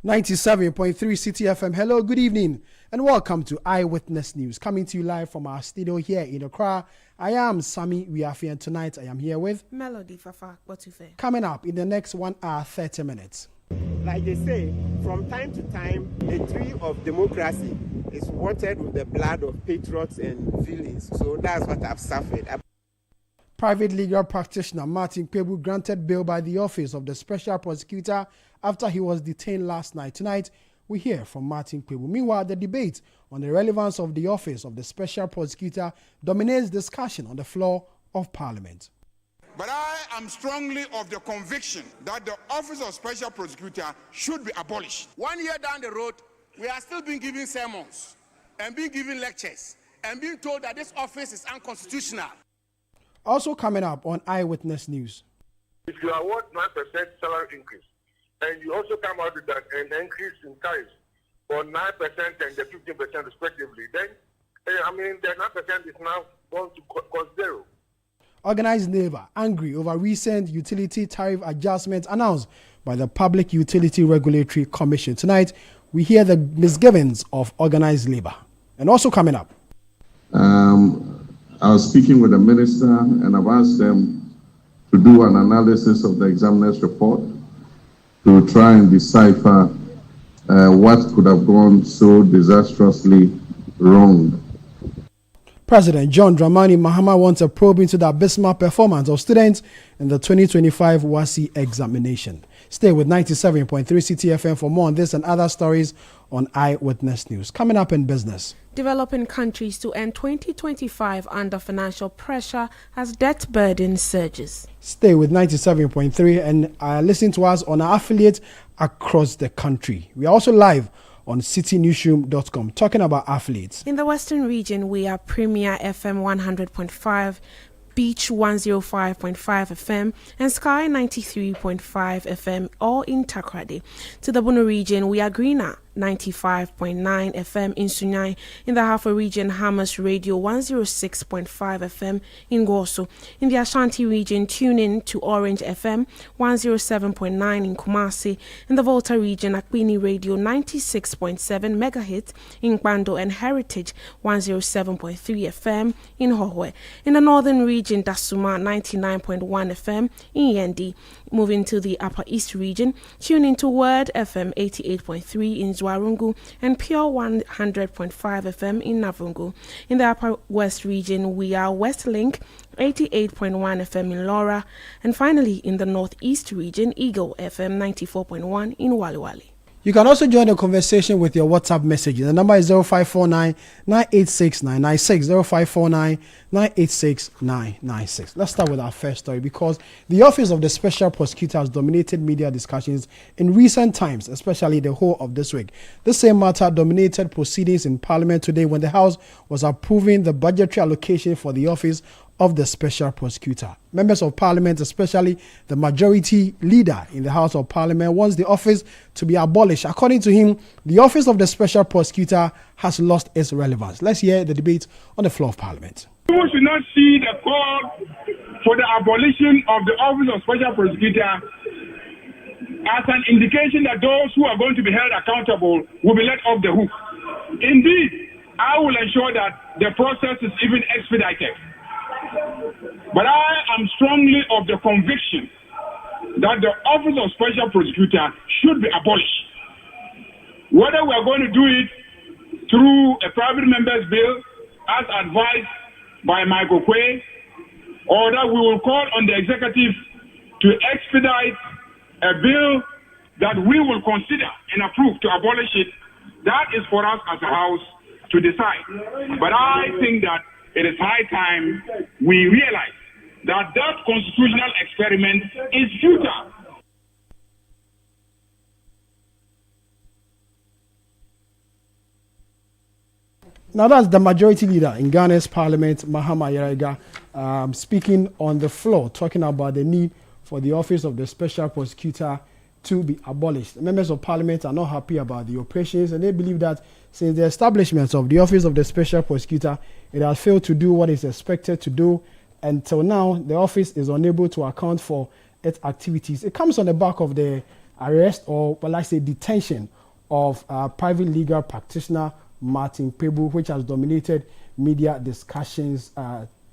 97.3 City FM. Hello, good evening, and welcome to Eyewitness News, coming to you live from our studio here in Accra. I am Sammy Wiafi, and tonight I am here with Melody Fafa Botufe. Coming up in the next 1 hour, 30 minutes. Like they say, from time to time, a tree of democracy is watered with the blood of patriots and villains. So that's what I've suffered. Private legal practitioner Martin Kpebu granted bail by the Office of the Special Prosecutor after he was detained last night. Tonight, we hear from Martin Kpebu. Meanwhile, the debate on the relevance of the Office of the Special Prosecutor dominates discussion on the floor of Parliament. But I am strongly of the conviction that the Office of Special Prosecutor should be abolished. 1 year down the road, we are still being given sermons and being given lectures and being told that this office is unconstitutional. Also coming up on Eyewitness News. If you award 9% salary increase, and you also come out with an increase in tariffs for 9% and the 15% respectively, then, the 9% is now going to cost zero. Organized labor angry over recent utility tariff adjustments announced by the Public Utility Regulatory Commission. Tonight, we hear the misgivings of organized labor. And also coming up. I was speaking with the minister and I've asked them to do an analysis of the examiner's report to try and decipher what could have gone so disastrously wrong. President John Dramani Mahama wants a probe into the abysmal performance of students in the 2025 WASSCE examination. Stay with 97.3 City FM for more on this and other stories on Eyewitness News. Coming up in business. Developing countries to end 2025 under financial pressure as debt burden surges. Stay with 97.3 and listen to us on our affiliates across the country. We are also live on citynewsroom.com talking about affiliates. In the Western region, we are Premier FM 100.5, Beach 105.5 FM, and Sky 93.5 FM, all in Takoradi. To the Bono region, we are Greener 95.9 FM in Sunyai. In the Hafo region, Hamas Radio 106.5 FM in Goso. In the Ashanti region, tune in to Orange FM 107.9 in Kumasi. In the Volta region, Akbini Radio 96.7 MHz in Kwando, and Heritage 107.3 FM in Hohwe. In the northern region, Dasuma 99.1 FM in Yendi. Moving to the Upper East region, tune into Word FM 88.3 in Zwarungu and Pure 100.5 FM in Navungu. In the Upper West region, we are Westlink 88.1 FM in Laura. And finally, in the Northeast region, Eagle FM 94.1 in Waliwali. You can also join the conversation with your WhatsApp messages. The number is 0549 986 996, 0549 986 996. Let's start with our first story because the Office of the Special Prosecutor has dominated media discussions in recent times, especially the whole of this week. The same matter dominated proceedings in Parliament today when the House was approving the budgetary allocation for the Office of the Special Prosecutor. Members of Parliament, especially the majority leader in the House of Parliament, wants the office to be abolished. According to him, the Office of the Special Prosecutor has lost its relevance. Let's hear the debate on the floor of Parliament. We should not see the call for the abolition of the Office of Special Prosecutor as an indication that those who are going to be held accountable will be let off the hook. Indeed, I will ensure that the process is even expedited. But I am strongly of the conviction that the Office of Special Prosecutor should be abolished. Whether we are going to do it through a private member's bill, as advised by Michael Quay, or that we will call on the executive to expedite a bill that we will consider and approve to abolish it, that is for us as a House to decide. But I think that it is high time we realize that that constitutional experiment is futile. Now that's the majority leader in Ghana's Parliament, Mahama Yarega, speaking on the floor, talking about the need for the Office of the Special Prosecutor to be abolished. Members of Parliament are not happy about the operations, and they believe that since the establishment of the Office of the Special Prosecutor, it has failed to do what is expected to do. Until now, the office is unable to account for its activities. It comes on the back of the arrest or, well, I say, detention of private legal practitioner Martin Pebu, which has dominated media discussions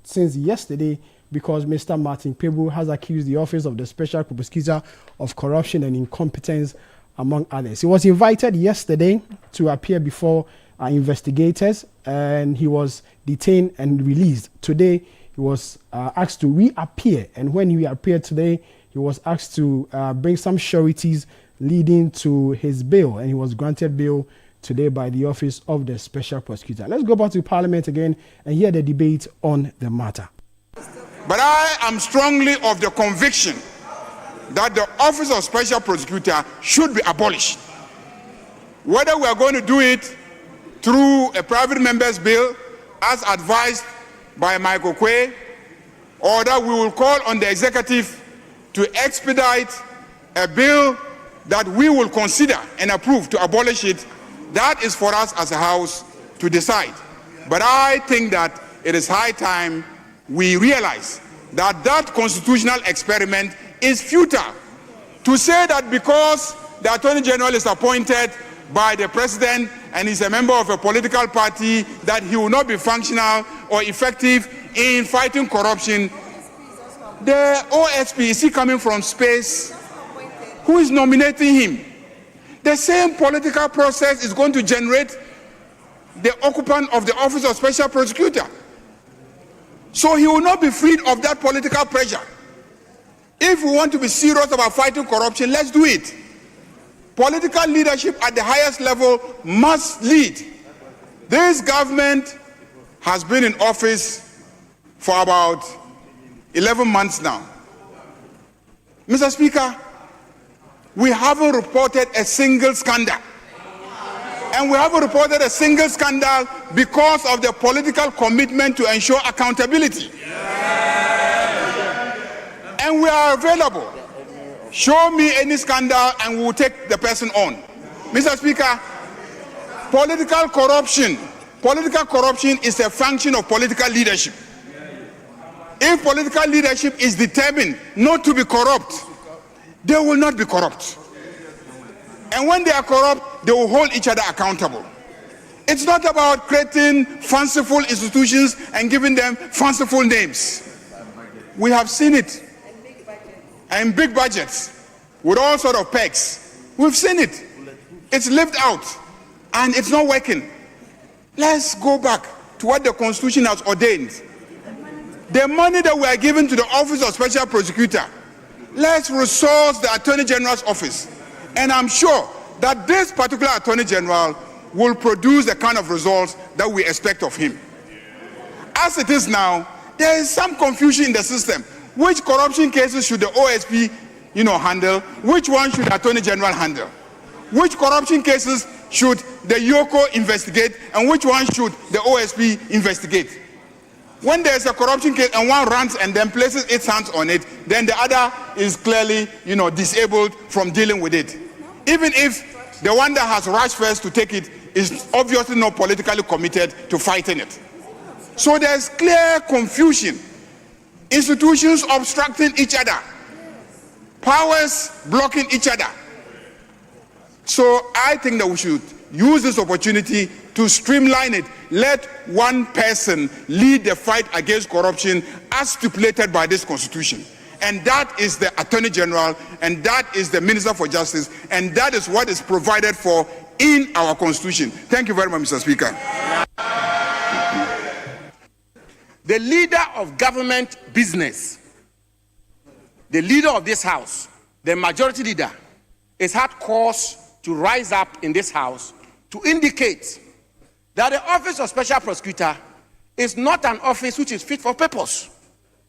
since yesterday, because Mr. Martin Pebu has accused the Office of the Special Prosecutor of corruption and incompetence, among others. He was invited yesterday to appear before investigators, and he was detained and released. Today, he was asked to reappear, and when he appeared today, he was asked to bring some sureties leading to his bail, and he was granted bail today by the Office of the Special Prosecutor. Let's go back to Parliament again and hear the debate on the matter. But I am strongly of the conviction that the Office of Special Prosecutor should be abolished. Whether we are going to do it through a private member's bill, as advised by Michael Quay, or that we will call on the executive to expedite a bill that we will consider and approve to abolish it, that is for us as a House to decide. But I think that it is high time we realize that that constitutional experiment is futile. To say that because the Attorney General is appointed by the President and is a member of a political party, that he will not be functional or effective in fighting corruption. The OSP, is he coming from space? Who is nominating him? The same political process is going to generate the occupant of the Office of Special Prosecutor. So he will not be freed of that political pressure. If we want to be serious about fighting corruption, let's do it. Political leadership at the highest level must lead. This government has been in office for about 11 months now. Mr. Speaker, we haven't reported a single scandal. And we haven't reported a single scandal because of the political commitment to ensure accountability. And we are available. Show me any scandal and we will take the person on. Mr. Speaker, political corruption is a function of political leadership. If political leadership is determined not to be corrupt, they will not be corrupt. And when they are corrupt, they will hold each other accountable. It's not about creating fanciful institutions and giving them fanciful names. We have seen it. And big budgets with all sort of pegs. We've seen it. It's lived out and it's not working. Let's go back to what the Constitution has ordained. The money that we are giving to the Office of Special Prosecutor, let's resource the Attorney General's office. And I'm sure that this particular Attorney General will produce the kind of results that we expect of him. As it is now, there is some confusion in the system. Which corruption cases should the OSP, handle? Which one should the Attorney General handle? Which corruption cases should the YOCO investigate, and which one should the OSP investigate? When there's a corruption case and one runs and then places its hands on it, then the other is clearly, disabled from dealing with it. Even if the one that has rushed first to take it is obviously not politically committed to fighting it. So there's clear confusion. Institutions obstructing each other. Powers blocking each other. So I think that we should use this opportunity to streamline it. Let one person lead the fight against corruption as stipulated by this Constitution. And that is the Attorney General, and that is the Minister for Justice, and that is what is provided for in our Constitution. Thank you very much, Mr. Speaker. The leader of government business, the leader of this House, the majority leader, has had cause to rise up in this House to indicate that the Office of Special Prosecutor is not an office which is fit for purpose.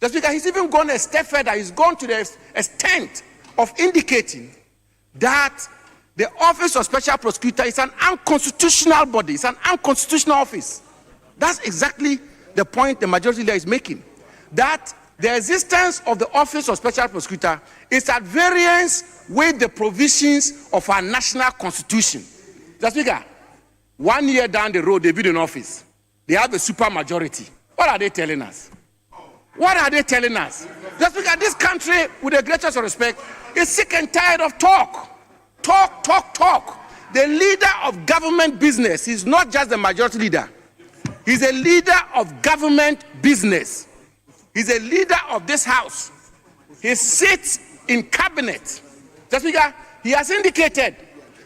The Speaker, he's even gone a step further. He's gone to the extent of indicating that the Office of Special Prosecutor is an unconstitutional body. It's an unconstitutional office. That's exactly the point the majority leader is making. That the existence of the Office of Special Prosecutor is at variance with the provisions of our national constitution. The Speaker, 1 year down the road, they build an office. They have a super majority. What are they telling us? What are they telling us? The Speaker, this country, with the greatest respect, is sick and tired of talk. talk. The leader of government business is not just the majority leader. He's a leader of government business. He's a leader of this house. He sits in cabinet. Mr. Speaker, he has indicated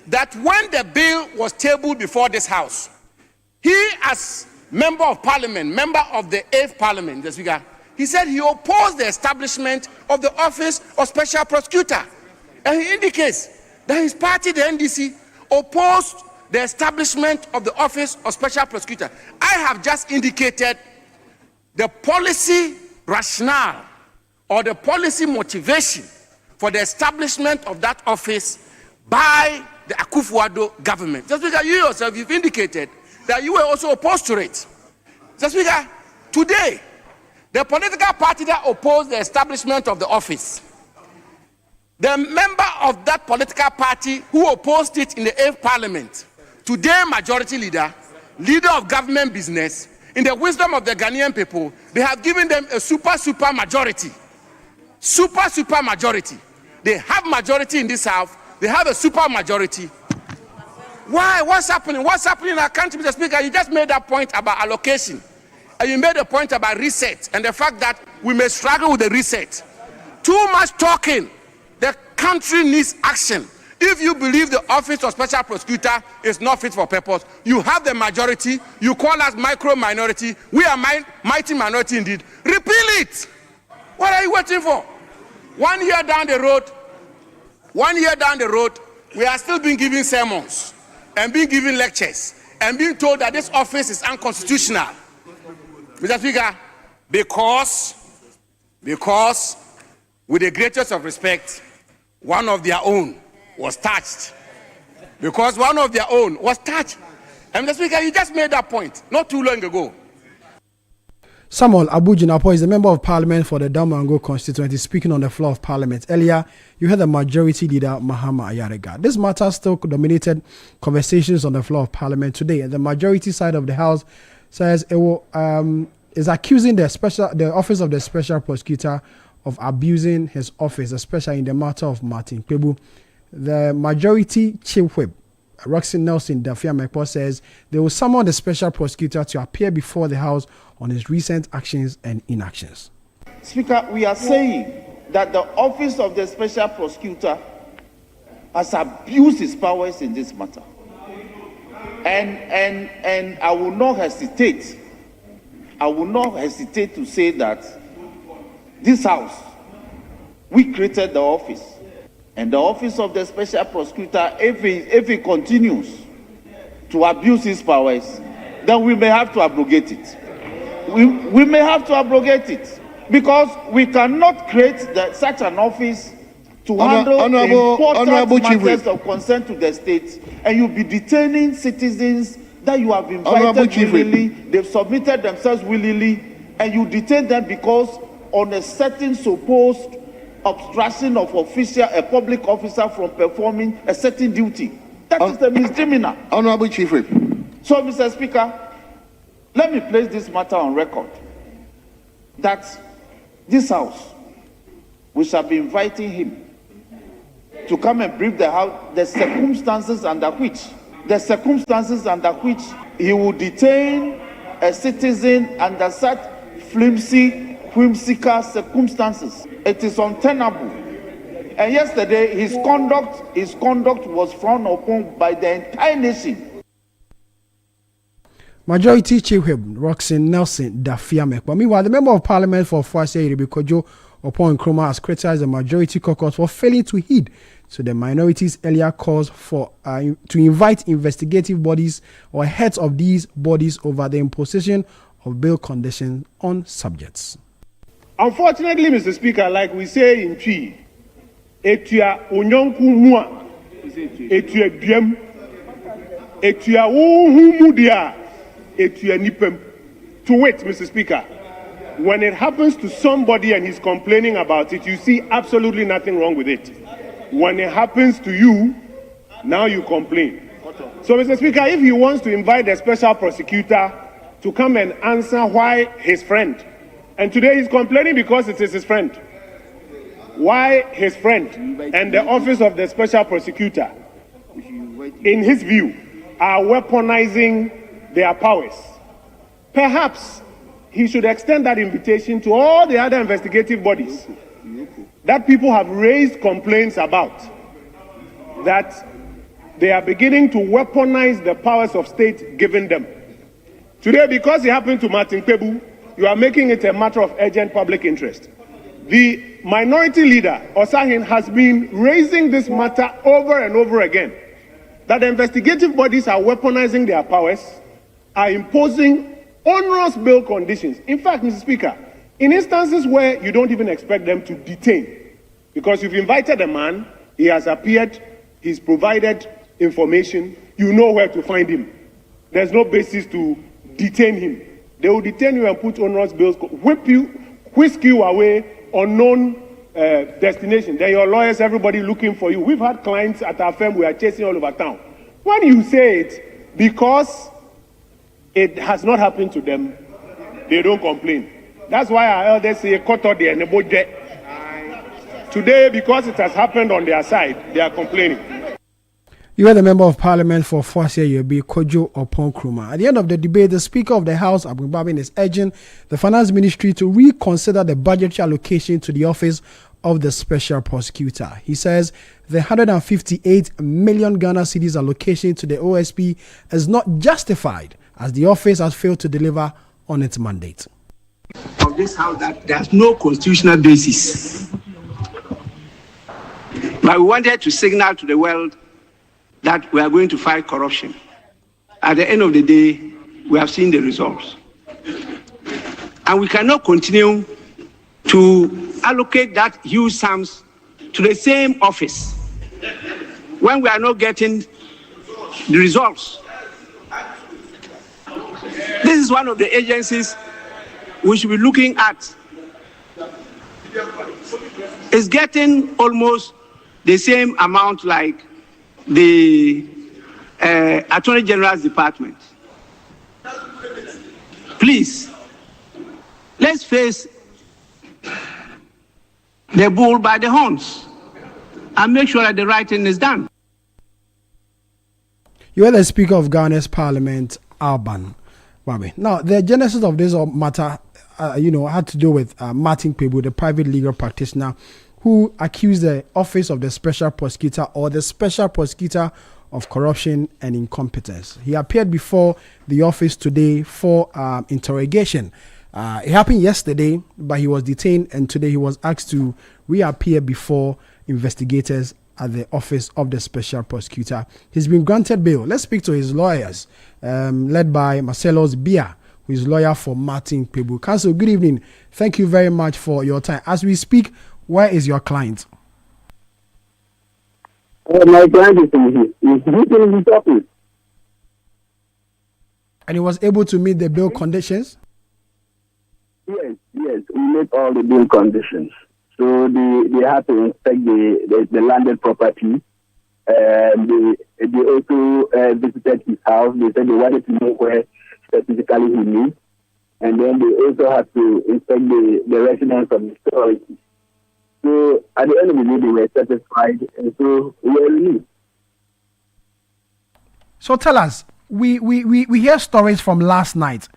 that when the bill was tabled before this house, he as member of parliament, member of the 8th parliament, Mr. Speaker, he said he opposed the establishment of the office of special prosecutor. And he indicates that his party, the NDC, opposed the establishment of the office of special prosecutor. I have just indicated the policy rationale or the policy motivation for the establishment of that office by the Akufo-Addo government. Mr. Speaker, you yourself, you've indicated that you were also opposed to it. Mr. Speaker, today, the political party that opposed the establishment of the office, the member of that political party who opposed it in the 8th parliament, today majority leader, leader of government business, in the wisdom of the Ghanaian people, they have given them a super majority. Super majority. They have majority in this house. They have a super majority. Why? What's happening? What's happening in our country, Mr. Speaker? You just made that point about allocation. And you made a point about reset and the fact that we may struggle with the reset. Too much talking. The country needs action. If you believe the office of special prosecutor is not fit for purpose, you have the majority, you call us micro minority, we are mighty minority indeed. Repeal it. What are you waiting for? 1 year down the road, we are still being given sermons and being given lectures and being told that this office is unconstitutional. Mr. Speaker, because with the greatest of respect, one of their own was touched. Because one of their own was touched. And Mr. Speaker, you just made that point not too long ago. Samuel Abu-Jinapor is the member of parliament for the Damango constituency speaking on the floor of parliament. Earlier, you heard the majority leader, Mahama Ayariga. This matter still dominated conversations on the floor of parliament today. The majority side of the house says it will, is accusing the office of the special prosecutor of abusing his office, especially in the matter of Martin Kpebu. The majority chief whip, Roxy Nelson Dafia-Mekpo, says they will summon the special prosecutor to appear before the House on his recent actions and inactions. Speaker, we are saying that the office of the special prosecutor has abused his powers in this matter. And I will not hesitate to say that this House, we created the office. And the office of the special prosecutor, if he continues to abuse his powers, then we may have to abrogate it. We may have to abrogate it because we cannot create such an office to handle important matters of concern to the state, and you'll be detaining citizens that you have invited willingly, they've submitted themselves willingly, and you detain them because on a certain supposed obstruction of a public officer from performing a certain duty. That is the misdemeanor. Honorable Chief Whip. So, Mr. Speaker, let me place this matter on record that this House, we shall be inviting him to come and brief the House the circumstances under which he will detain a citizen under such whimsical circumstances. It is untenable. And yesterday, his conduct was frowned upon by the entire nation. Majority Chief Whip Roxy Nelson Dafia-Mekpo. Meanwhile, the member of parliament for Fuase Iribikojo upon Nkrumah has criticized the majority caucus for failing to heed to the minorities' earlier calls for to invite investigative bodies or heads of these bodies over the imposition of bail conditions on subjects. Unfortunately, Mr. Speaker, like we say in Twi, etua onyonku mua, etua biem, etua uhumudia, etua nipem. To wait, Mr. Speaker, when it happens to somebody and he's complaining about it, you see absolutely nothing wrong with it. When it happens to you, now you complain. So, Mr. Speaker, if he wants to invite the special prosecutor to come and answer why his friend, and today he's complaining because it is his friend. Why his friend and the office of the special prosecutor in his view, are weaponizing their powers. Perhaps he should extend that invitation to all the other investigative bodies that people have raised complaints about, that they are beginning to weaponize the powers of state given them. Today, because it happened to Martin Kpebu, you are making it a matter of urgent public interest. The minority leader, Osahin, has been raising this matter over and over again, that the investigative bodies are weaponizing their powers, are imposing onerous bail conditions. In fact, Mr. Speaker, in instances where you don't even expect them to detain, because you've invited a man, he has appeared, he's provided information, you know where to find him. There's no basis to detain him. They will detain you and put onerous bills, whip you, whisk you away, unknown destination. Then your lawyers, everybody looking for you. We've had clients at our firm we are chasing all over town. When you say it, because it has not happened to them, they don't complain. That's why our elders say, today, because it has happened on their side, they are complaining. You are the Member of Parliament for Fosia Yobi, Kojo Opon-Krumah. At the end of the debate, the Speaker of the House, Abu Babin, is urging the Finance Ministry to reconsider the budgetary allocation to the Office of the Special Prosecutor. He says the 158 million Ghana cedis allocation to the OSP is not justified, as the office has failed to deliver on its mandate. Of this House, that there's no constitutional basis. But we wanted to signal to the world that we are going to fight corruption. At the end of the day, we have seen the results. And we cannot continue to allocate that huge sums to the same office when we are not getting the results. This is one of the agencies we should be looking at. It's getting almost the same amount like the Attorney General's Department. Please, let's face the bull by the horns and make sure that the right thing is done. You are the Speaker of Ghana's Parliament, Alban Babe. Now, the genesis of this matter, had to do with Martin Kpebu, the private legal practitioner who accused the Office of the Special Prosecutor or the Special Prosecutor of corruption and incompetence. He appeared before the office today for interrogation. It happened yesterday, but he was detained, and today he was asked to reappear before investigators at the Office of the Special Prosecutor. He's been granted bail. Let's speak to his lawyers, led by Marcellus Bia, who is lawyer for Martin Kpebu. Counsel, good evening. Thank you very much for your time. As we speak, where is your client? My client is in his office. And he was able to meet the bail conditions? Yes, we met all the bail conditions. So they had to inspect the landed property. They also visited his house. They said they wanted to know where specifically he lives. And then they also had to inspect the residence of the security. So at the end of the day, they were satisfied, and so we were released. So tell us, we hear stories from last night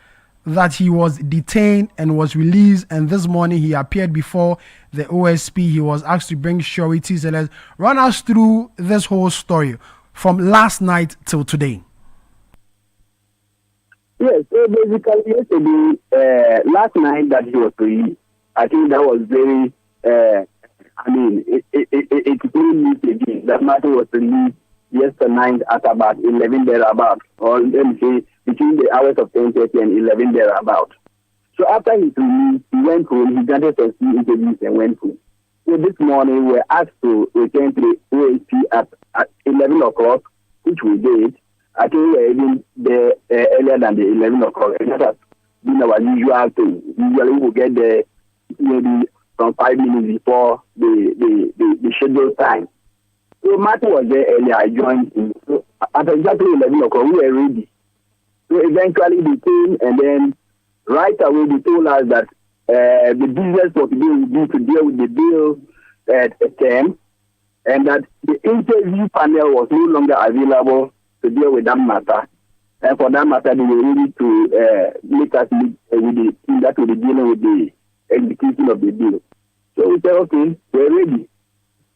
that he was detained and was released, and this morning he appeared before the OSP. He was asked to bring surety. So let's run us through this whole story from last night till today. Yes, so basically yesterday, last night that he was released, I think that was very, it really means again. That matter was released yesterday night at about 11 thereabout, or let me say between the hours of 10:30 and 11 thereabout. So after his release, he went home, he granted some few interviews and went home. So this morning we were asked to return to the OSP at 11 o'clock, which we did. I think we were even there earlier than the 11 o'clock, and that has been our usual thing. Usually we will get there maybe from 5 minutes before the scheduled time. So Martin was there earlier, I joined him. So at exactly 11 o'clock, we were ready. So eventually they came, and then right away they told us that the business for today would be to deal with the bill term, and that the interview panel was no longer available to deal with that matter. And for that matter, they were ready to make us meet with the team that will be dealing with the execution of the deal. So we said, okay, we're ready.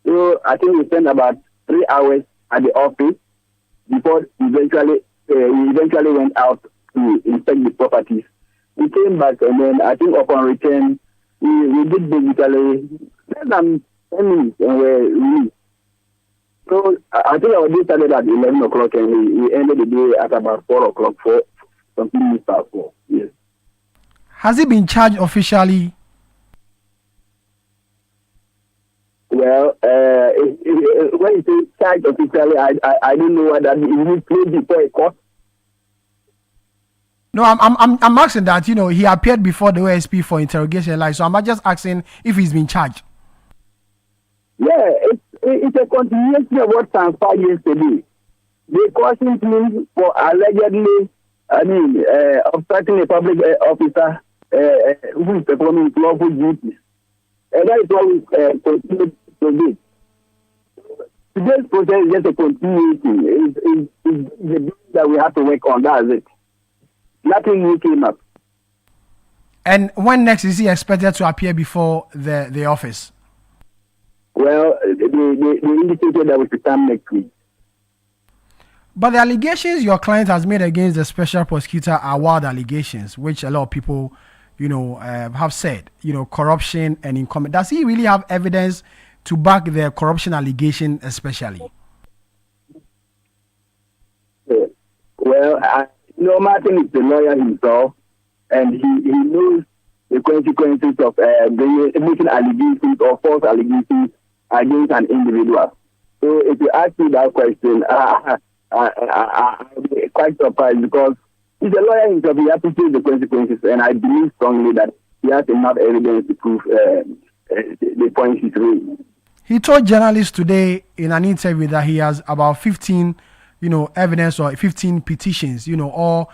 So I think we spent about 3 hours at the office before we eventually went out to inspect the properties. We came back, and then I think upon return, we did basically less than 10 minutes, and we So I think our day started at 11 o'clock, and we ended the day at about 4 o'clock, something minutes past 4. Yes. Has he been charged officially? Well, when you say charged officially, I don't know what that means. Is he played before a court? No, I'm asking that, he appeared before the OSP for interrogation, so I'm just asking if he's been charged. Yeah, it's a continuation of what transpired yesterday. They cautioned him for allegedly, obstructing a public officer who is performing his lawful duties. And that is what we continue today. Today's process is just a continuation. It's the business that we have to work on. That's it. Nothing new came up. And when next is he expected to appear before the office? Well, they indicated that we should come next week. But the allegations your client has made against the special prosecutor are wild allegations, which a lot of people, have said, corruption and incumbent. Does he really have evidence to back the corruption allegation, especially? Well, Martin is the lawyer himself, and he knows the consequences of making allegations or false allegations against an individual. So if you ask me that question, I'll be quite surprised, because he's a lawyer himself. He has to face the consequences, and I believe strongly that he has enough evidence to prove the points he's raised. He told journalists today in an interview that he has about 15, evidence or 15 petitions, all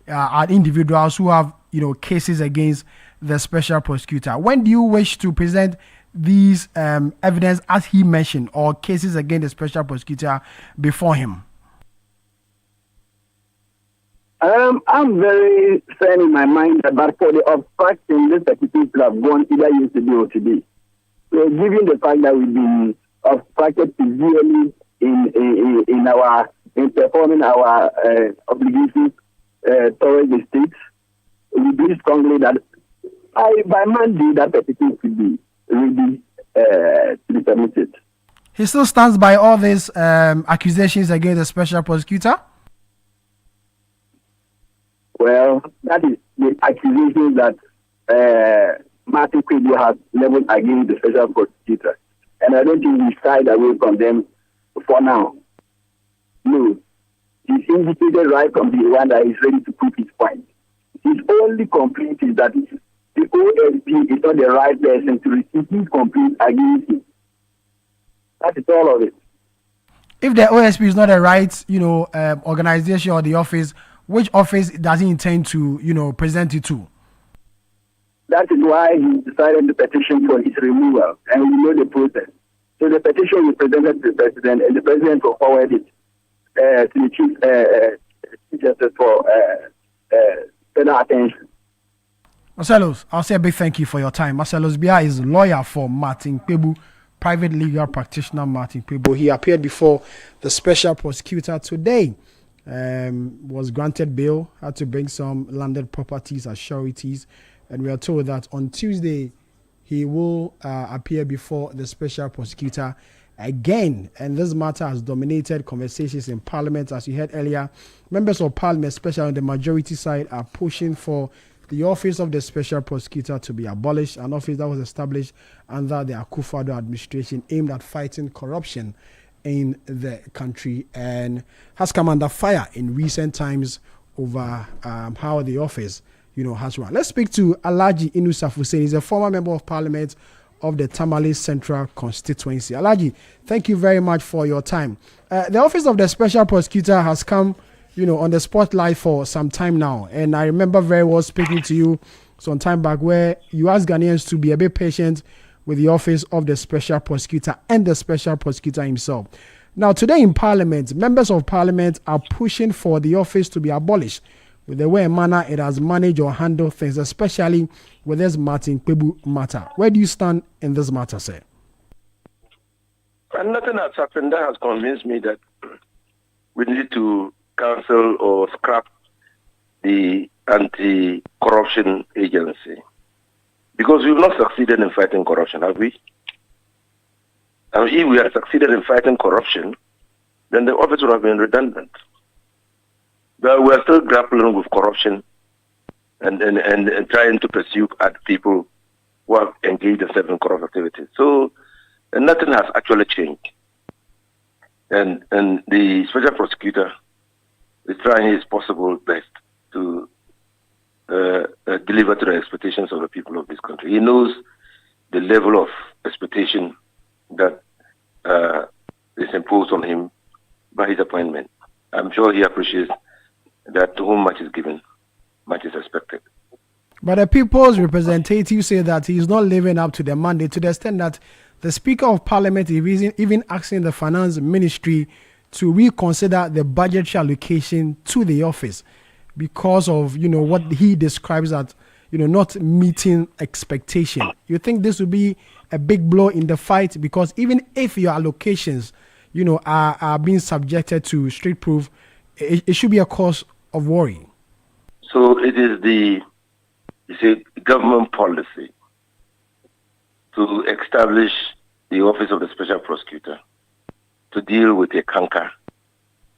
are individuals who have, cases against the special prosecutor. When do you wish to present these evidence, as he mentioned, or cases against the special prosecutor before him? I'm very firm in my mind that, but for the obstruction, this petition should have gone either yesterday or today. So, given the fact that we've been obstructed severely in performing our obligations towards the state, we believe strongly that by Monday that petition should be ready to be submitted. He still stands by all these accusations against the special prosecutor? Well, that is the accusation that Martin Kwebu has leveled against the special prosecutor. And I don't think he shied away from them for now. No. He's indicated right from the one that he's ready to prove his point. His only complaint is that the OSP is not the right person to receive his complaint against him. That is all of it. If the OSP is not the right, organization or the office, which office does he intend to, present it to? That is why he decided to petition for his removal, and we know the process. So the petition was presented to the president, and the president will forward it to the chief justice for further attention. Marcellus, I'll say a big thank you for your time. Marcellus Bia is lawyer for Martin Kwebu, private legal practitioner Martin Kwebu. He appeared before the special prosecutor today. Was granted bail, had to bring some landed properties as sureties, and we are told that on Tuesday he will appear before the special prosecutor again. And this matter has dominated conversations in Parliament. As you heard earlier, members of Parliament, especially on the majority side, are pushing for the office of the special prosecutor to be abolished, an office that was established under the Akufo-Addo administration aimed at fighting corruption in the country, and has come under fire in recent times over how the office, has run. Let's speak to Alhaji Inusaf Hussein. He's a former member of Parliament of the Tamale Central constituency. Alhaji, thank you very much for your time. The office of the special prosecutor has come, on the spotlight for some time now, and I remember very well speaking to you some time back where you asked Ghanaians to be a bit patient with the office of the special prosecutor and the special prosecutor himself. Now, today in Parliament, members of Parliament are pushing for the office to be abolished with the way and manner it has managed or handled things, especially with this Martin Kpebu matter. Where do you stand in this matter, sir? And nothing has happened that has convinced me that we need to cancel or scrap the anti-corruption agency. Because we've not succeeded in fighting corruption, have we? And if we had succeeded in fighting corruption, then the office would have been redundant. But we are still grappling with corruption and trying to pursue at people who have engaged in certain corrupt activities. So nothing has actually changed. And the special prosecutor is trying his possible best to deliver to the expectations of the people of this country. He knows the level of expectation that is imposed on him by his appointment. I'm sure he appreciates that to whom much is given, much is expected. But the people's representatives say that he is not living up to the mandate to the extent that the Speaker of Parliament is even asking the Finance Ministry to reconsider the budgetary allocation to the office because of, what he describes as, not meeting expectation. You think this will be a big blow in the fight? Because even if your allocations, are being subjected to street proof, it should be a cause of worry. So it is government policy to establish the office of the special prosecutor to deal with a canker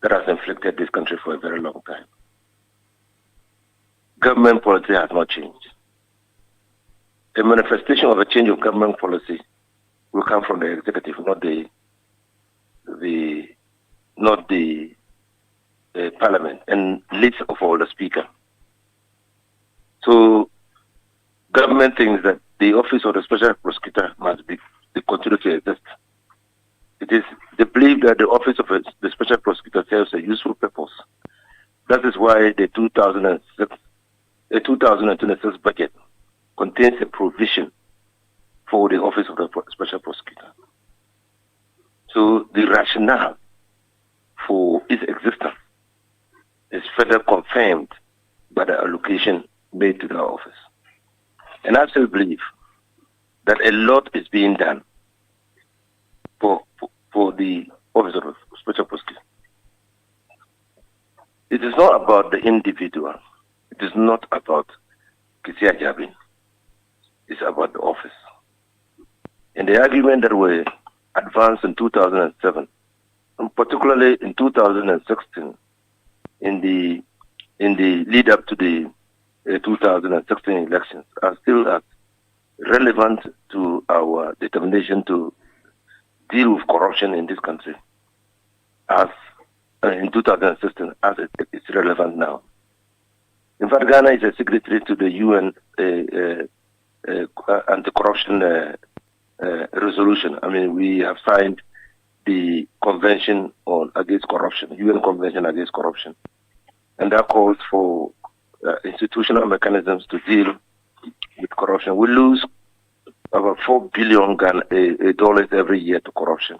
that has inflicted this country for a very long time. Government policy has not changed. A manifestation of a change of government policy will come from the executive, not the parliament, and least of all the speaker. So government thinks that the office of the special prosecutor must be continue to exist. It is the belief that the office of the special prosecutor serves a useful purpose. That is why the 2026 budget contains a provision for the office of the special prosecutor. So the rationale for its existence is further confirmed by the allocation made to the office. And I still believe that a lot is being done for the office of the special prosecutor. It is not about the individual. It is not about Kisia Jabin. It's about the office. And the argument that were advanced in 2007, and particularly in 2016, in the lead up to the 2016 elections, are still as relevant to our determination to deal with corruption in this country as in 2016 as it's relevant now. In fact, Ghana is a signatory to the UN anti-corruption resolution. I mean, we have signed the Convention Against Corruption, UN Convention Against Corruption, and that calls for institutional mechanisms to deal with corruption. We lose about $4 billion dollars every year to corruption,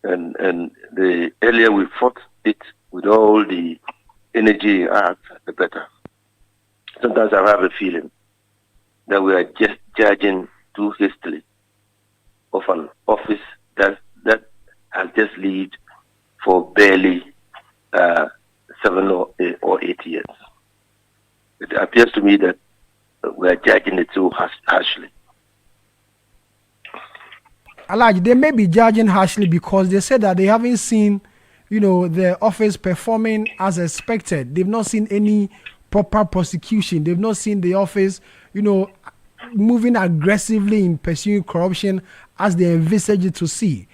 and the earlier we fought it with all the energy act, the better. Sometimes I have a feeling that we are just judging too hastily of an office that has just lived for barely 7 or 8 years. It appears to me that we are judging it too harshly. Alaj, they may be judging harshly because they said that they haven't seen, the office performing as expected. They've not seen any proper prosecution. They've not seen the office, moving aggressively in pursuing corruption as they envisaged it to see.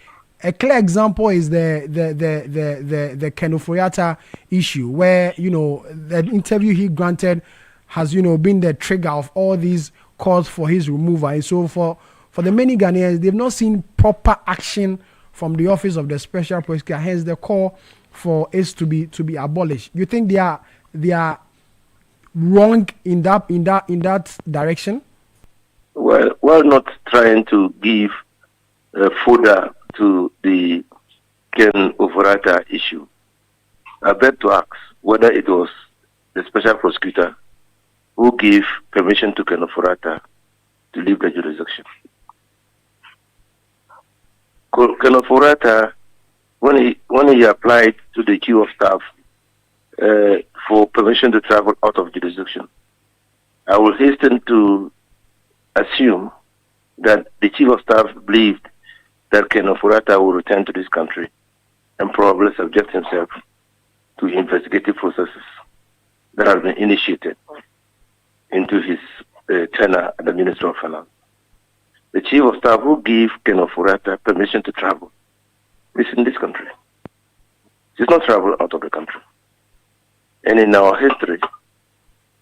A clear example is the Ken Ofori-Atta issue, where the interview he granted has been the trigger of all these calls for his removal. And so for the many Ghanaians, they've not seen proper action from the office of the special prosecutor. Hence the call for it to be abolished. You think they are wrong in that direction? while not trying to give fodder to the Ken Ofori-Atta issue, I beg to ask whether it was the special prosecutor who gave permission to Ken Ofori-Atta to leave the jurisdiction. Ken Ofori-Atta, when he applied to the chief of staff for permission to travel out of jurisdiction, I will hasten to assume that the chief of staff believed that Ken Ofori-Atta will return to this country and probably subject himself to investigative processes that have been initiated into his tenure as the Minister of Finance. The chief of staff who gave Ken Ofori-Atta permission to travel is in this country. He's not traveled out of the country. And in our history,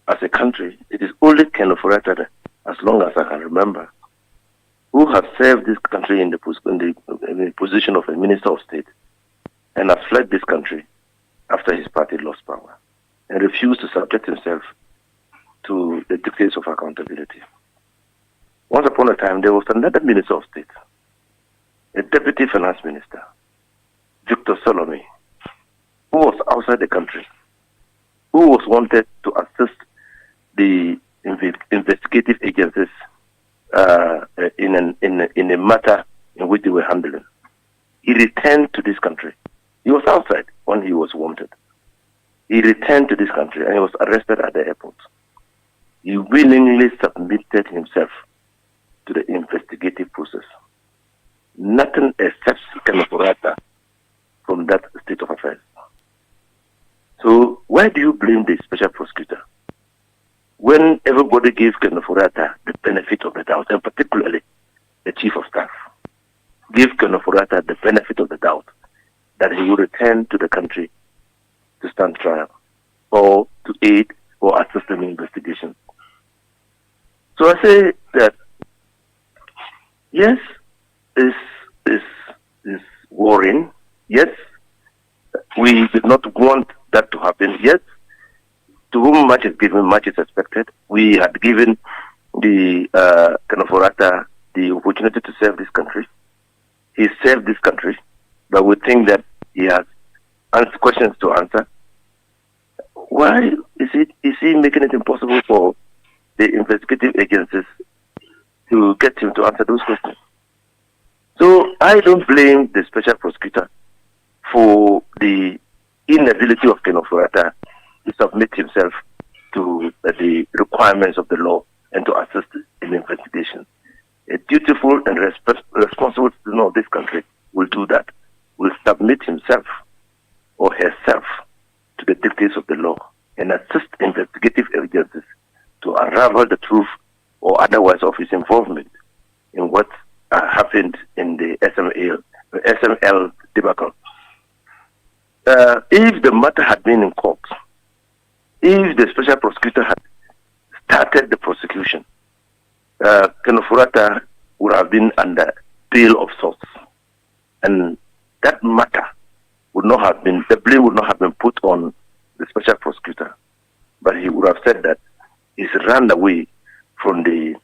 as a country, it is only Ken Ofori-Atta, as long as I can remember, who has served this country in the position of a Minister of State and has fled this country after his party lost power and refused to subject himself to the dictates of accountability. Once upon a time, there was another Minister of State, a Deputy Finance Minister, Victor Salome, who was outside the country, who was wanted to assist the investigative agencies in a matter in which they were handling. He returned to this country. He was outside when he was wanted. He returned to this country and he was arrested at the airport. He willingly submitted himself to the investigative process. Nothing except Ken Ofori-Atta from that state of affairs. So why do you blame the special prosecutor when everybody gave Ken Ofori-Atta the benefit of the doubt, and particularly the chief of staff gave Ken Ofori-Atta the benefit of the doubt that he would return to the country to stand trial or to aid or assist in the investigation? So I say that yes, is worrying. Yes, we did not want that to happen. Yes, to whom much is given, much is expected. We had given the Ken Ofori-Atta the opportunity to serve this country. He served this country, but we think that he has questions to answer. Why is he making it impossible for the investigative agencies to get him to answer those questions? So I don't blame the special prosecutor for the inability of Ken Ofori-Atta to submit himself to the requirements of the law and to assist in the investigation. A dutiful and responsible citizen of this country will do that, will submit himself or herself to the dictates of the law and assist investigative agencies to unravel the truth or otherwise of his involvement in what happened in the SML debacle. If the matter had been in court, if the special prosecutor had started the prosecution, Ken Ofori-Atta would have been under bail of sorts. And that matter would not have been, the blame would not have been put on the special prosecutor. But he would have said that he's run away from the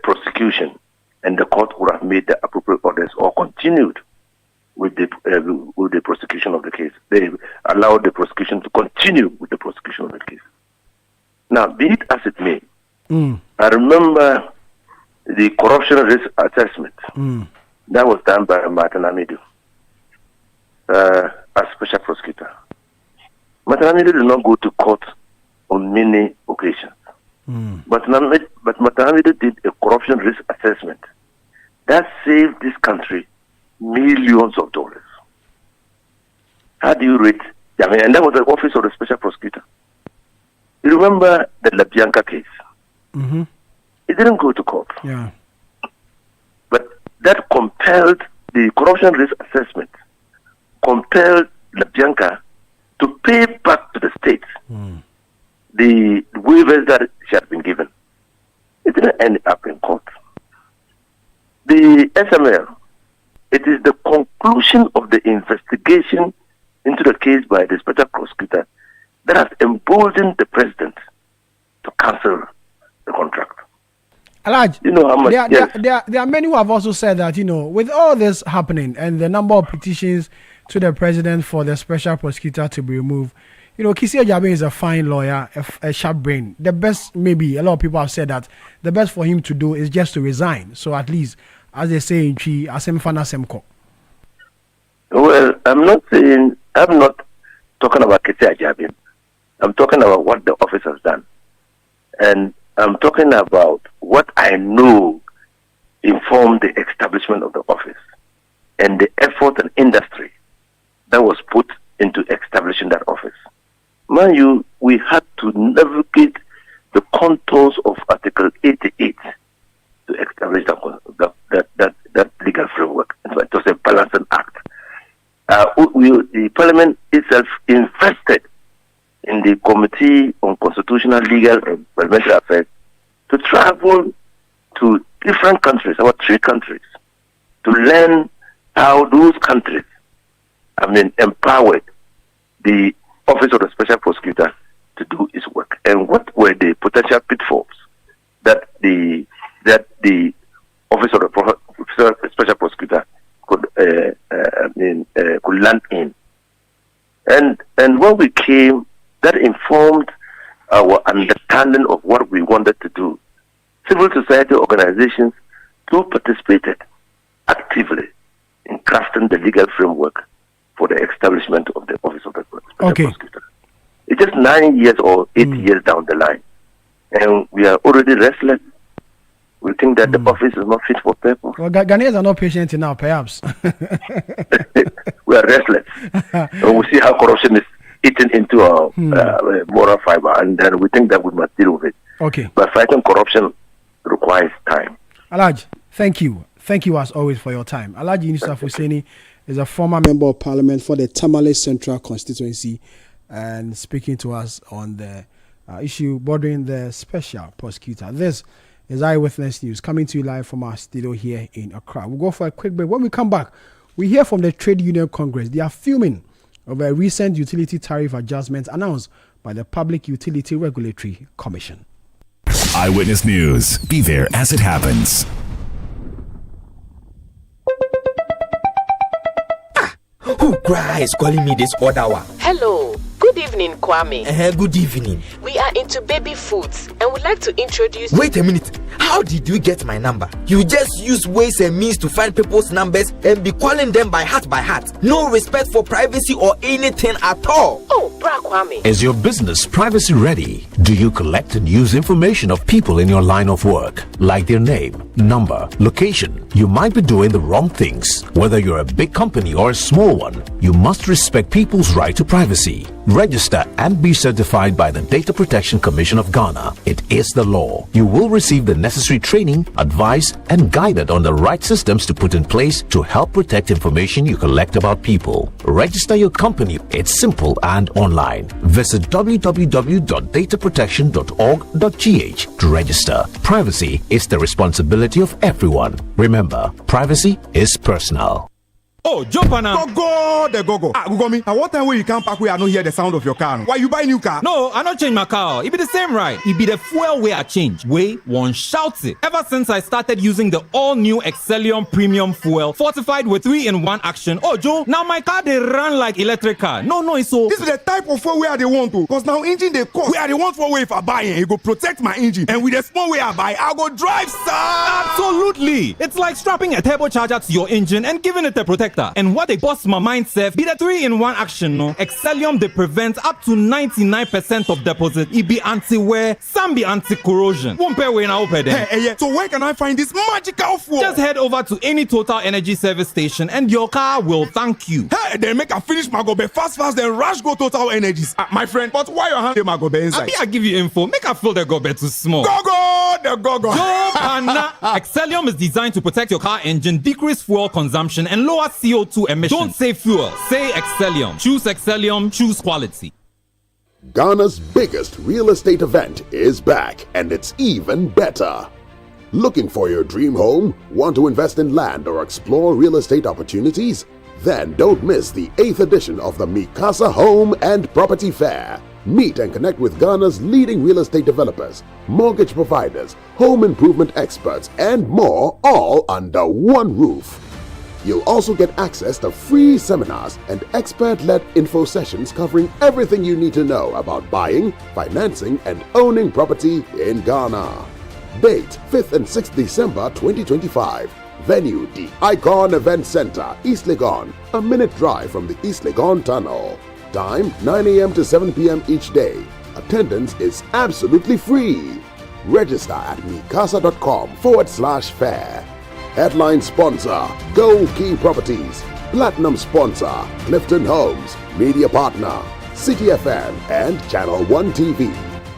prosecution and the court would have made the appropriate orders or continued with the prosecution of the case. They allowed the prosecution to continue with the prosecution of the case. Now, be it as it may, I remember the corruption risk assessment that was done by Martin Amidu as special prosecutor. Martin Amidu did not go to court on many occasions. But Martin Amidu did a corruption risk assessment that saved this country millions of dollars. How do you rate? I mean, and that was the office of the special prosecutor. You remember the LaBianca case? It didn't go to court. Yeah. But that compelled the corruption risk assessment, compelled LaBianca to pay back to the state the waivers that she had been given. It didn't end up in court. The SML, it is the conclusion of the investigation into the case by the special prosecutor that has emboldened the president to cancel the contract. Alaj, you know how much. There are many who have also said that, with all this happening and the number of petitions to the president for the special prosecutor to be removed, Kisi Ajabe is a fine lawyer, a sharp brain. The best, maybe a lot of people have said that the best for him to do is just to resign. So at least, as they say in Chi, Asemfana Semko. Well, I'm not talking about Kisi Ajabe. I'm talking about what the office has done. And I'm talking about what I know informed the establishment of the office and the effort and industry that was put into establishing that office. Mind you, we had to navigate the contours of Article 88 to establish that legal framework. It was a balancing act. The Parliament itself invested in the Committee on Constitutional, Legal and Parliamentary Affairs to travel to different countries, about 3 countries, to learn how those countries, empowered the Office of the Special Prosecutor to do its work, and what were the potential pitfalls that the Office of the Special Prosecutor could land in. And when we came, that informed our understanding of what we wanted to do. Civil society organizations too participated actively in crafting the legal framework for the establishment of the Office of the Special Prosecutor. It's just 9 years or 8 years down the line, and we are already restless. We think that the office is not fit for purpose. Well, Ghanaians are not patient enough, perhaps. We are restless. And we see how corruption is eaten into our moral fiber, and then we think that we must deal with it. Okay. But fighting corruption requires time. Alaj, thank you. Thank you as always for your time. Alhaji Yusuf Hussaini is a former member of parliament for the Tamale Central constituency and speaking to us on the issue bordering the special prosecutor. This is Eyewitness News coming to you live from our studio here in Accra. We'll go for a quick break. When we come back, we hear from the Trade Union Congress. They are fuming over a recent utility tariff adjustment announced by the Public Utility Regulatory Commission. Eyewitness News. Be there as it happens. Who is calling me this odd hour? Hello. Good evening, Kwame. Good evening. We are into baby foods and would like to introduce... Wait a minute. How did you get my number? You just use ways and means to find people's numbers and be calling them by heart. No respect for privacy or anything at all. Oh, Bra Kwame. Is your business privacy ready? Do you collect and use information of people in your line of work, like their name, number, location? You might be doing the wrong things. Whether you're a big company or a small one, you must respect people's right to privacy. Register and be certified by the Data Protection Commission of Ghana. It is the law. You will receive the necessary training, advice, and guided on the right systems to put in place to help protect information you collect about people. Register your company. It's simple and online. Visit www.dataprotection.org.gh to register. Privacy is the responsibility of everyone. Remember, privacy is personal. Oh, Jopana. Go. Google me. At what time when you come back, we are not hear the sound of your car? Why you buy new car? No, I not change my car. It be the same, right? It be the fuel way I change. Way one shouts it. Ever since I started using the all-new Excellium Premium Fuel, fortified with 3-in-1 action. Oh, Joe, now my car they run like electric car. No, it's so. This is the type of fuel where they want to. Because now engine they cost. Where they want for way if I buy it, it go protect my engine. And with the small way I buy, I go drive, sir. Absolutely. It's like strapping a turbocharger to your engine and giving it a protector. And what they bust my mind, Seth, be the 3-in-1 action, no? Excellium, they prevent up to 99% of deposit. It be anti-wear, some be anti-corrosion. Won't pay when I open them. Hey, so where can I find this magical fuel? Just head over to any Total Energy service station and your car will thank you. Hey, then make a finish my gobe fast, then rush go Total Energies. My friend, but why your hand my gobe inside? I give you info. Make a fill the gobe too small. Go. Excellium is designed to protect your car engine, decrease fuel consumption, and lower CO2 emissions. Don't say fuel, say Excellium. Choose Excellium, choose quality. Ghana's biggest real estate event is back, and it's even better. Looking for your dream home? Want to invest in land or explore real estate opportunities? Then don't miss the 8th edition of the Mikasa Home and Property Fair. Meet and connect with Ghana's leading real estate developers, mortgage providers, home improvement experts, and more, all under one roof. You'll also get access to free seminars and expert-led info sessions covering everything you need to know about buying, financing, and owning property in Ghana. Date 5th and 6th December 2025. Venue, the Icon Event Center, East Legon, a minute drive from the East Legon Tunnel. Time 9 a.m. to 7 p.m. each day. Attendance is absolutely free. Register at mikasa.com/fair. Headline sponsor, Gold Key Properties. Platinum sponsor, Clifton Homes. Media partner, City FM and Channel 1 TV.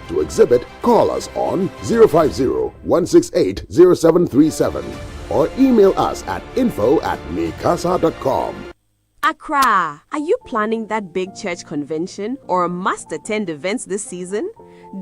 To exhibit, call us on 050-168-0737 or email us at info@mikasa.com. Accra, are you planning that big church convention or must-attend events this season?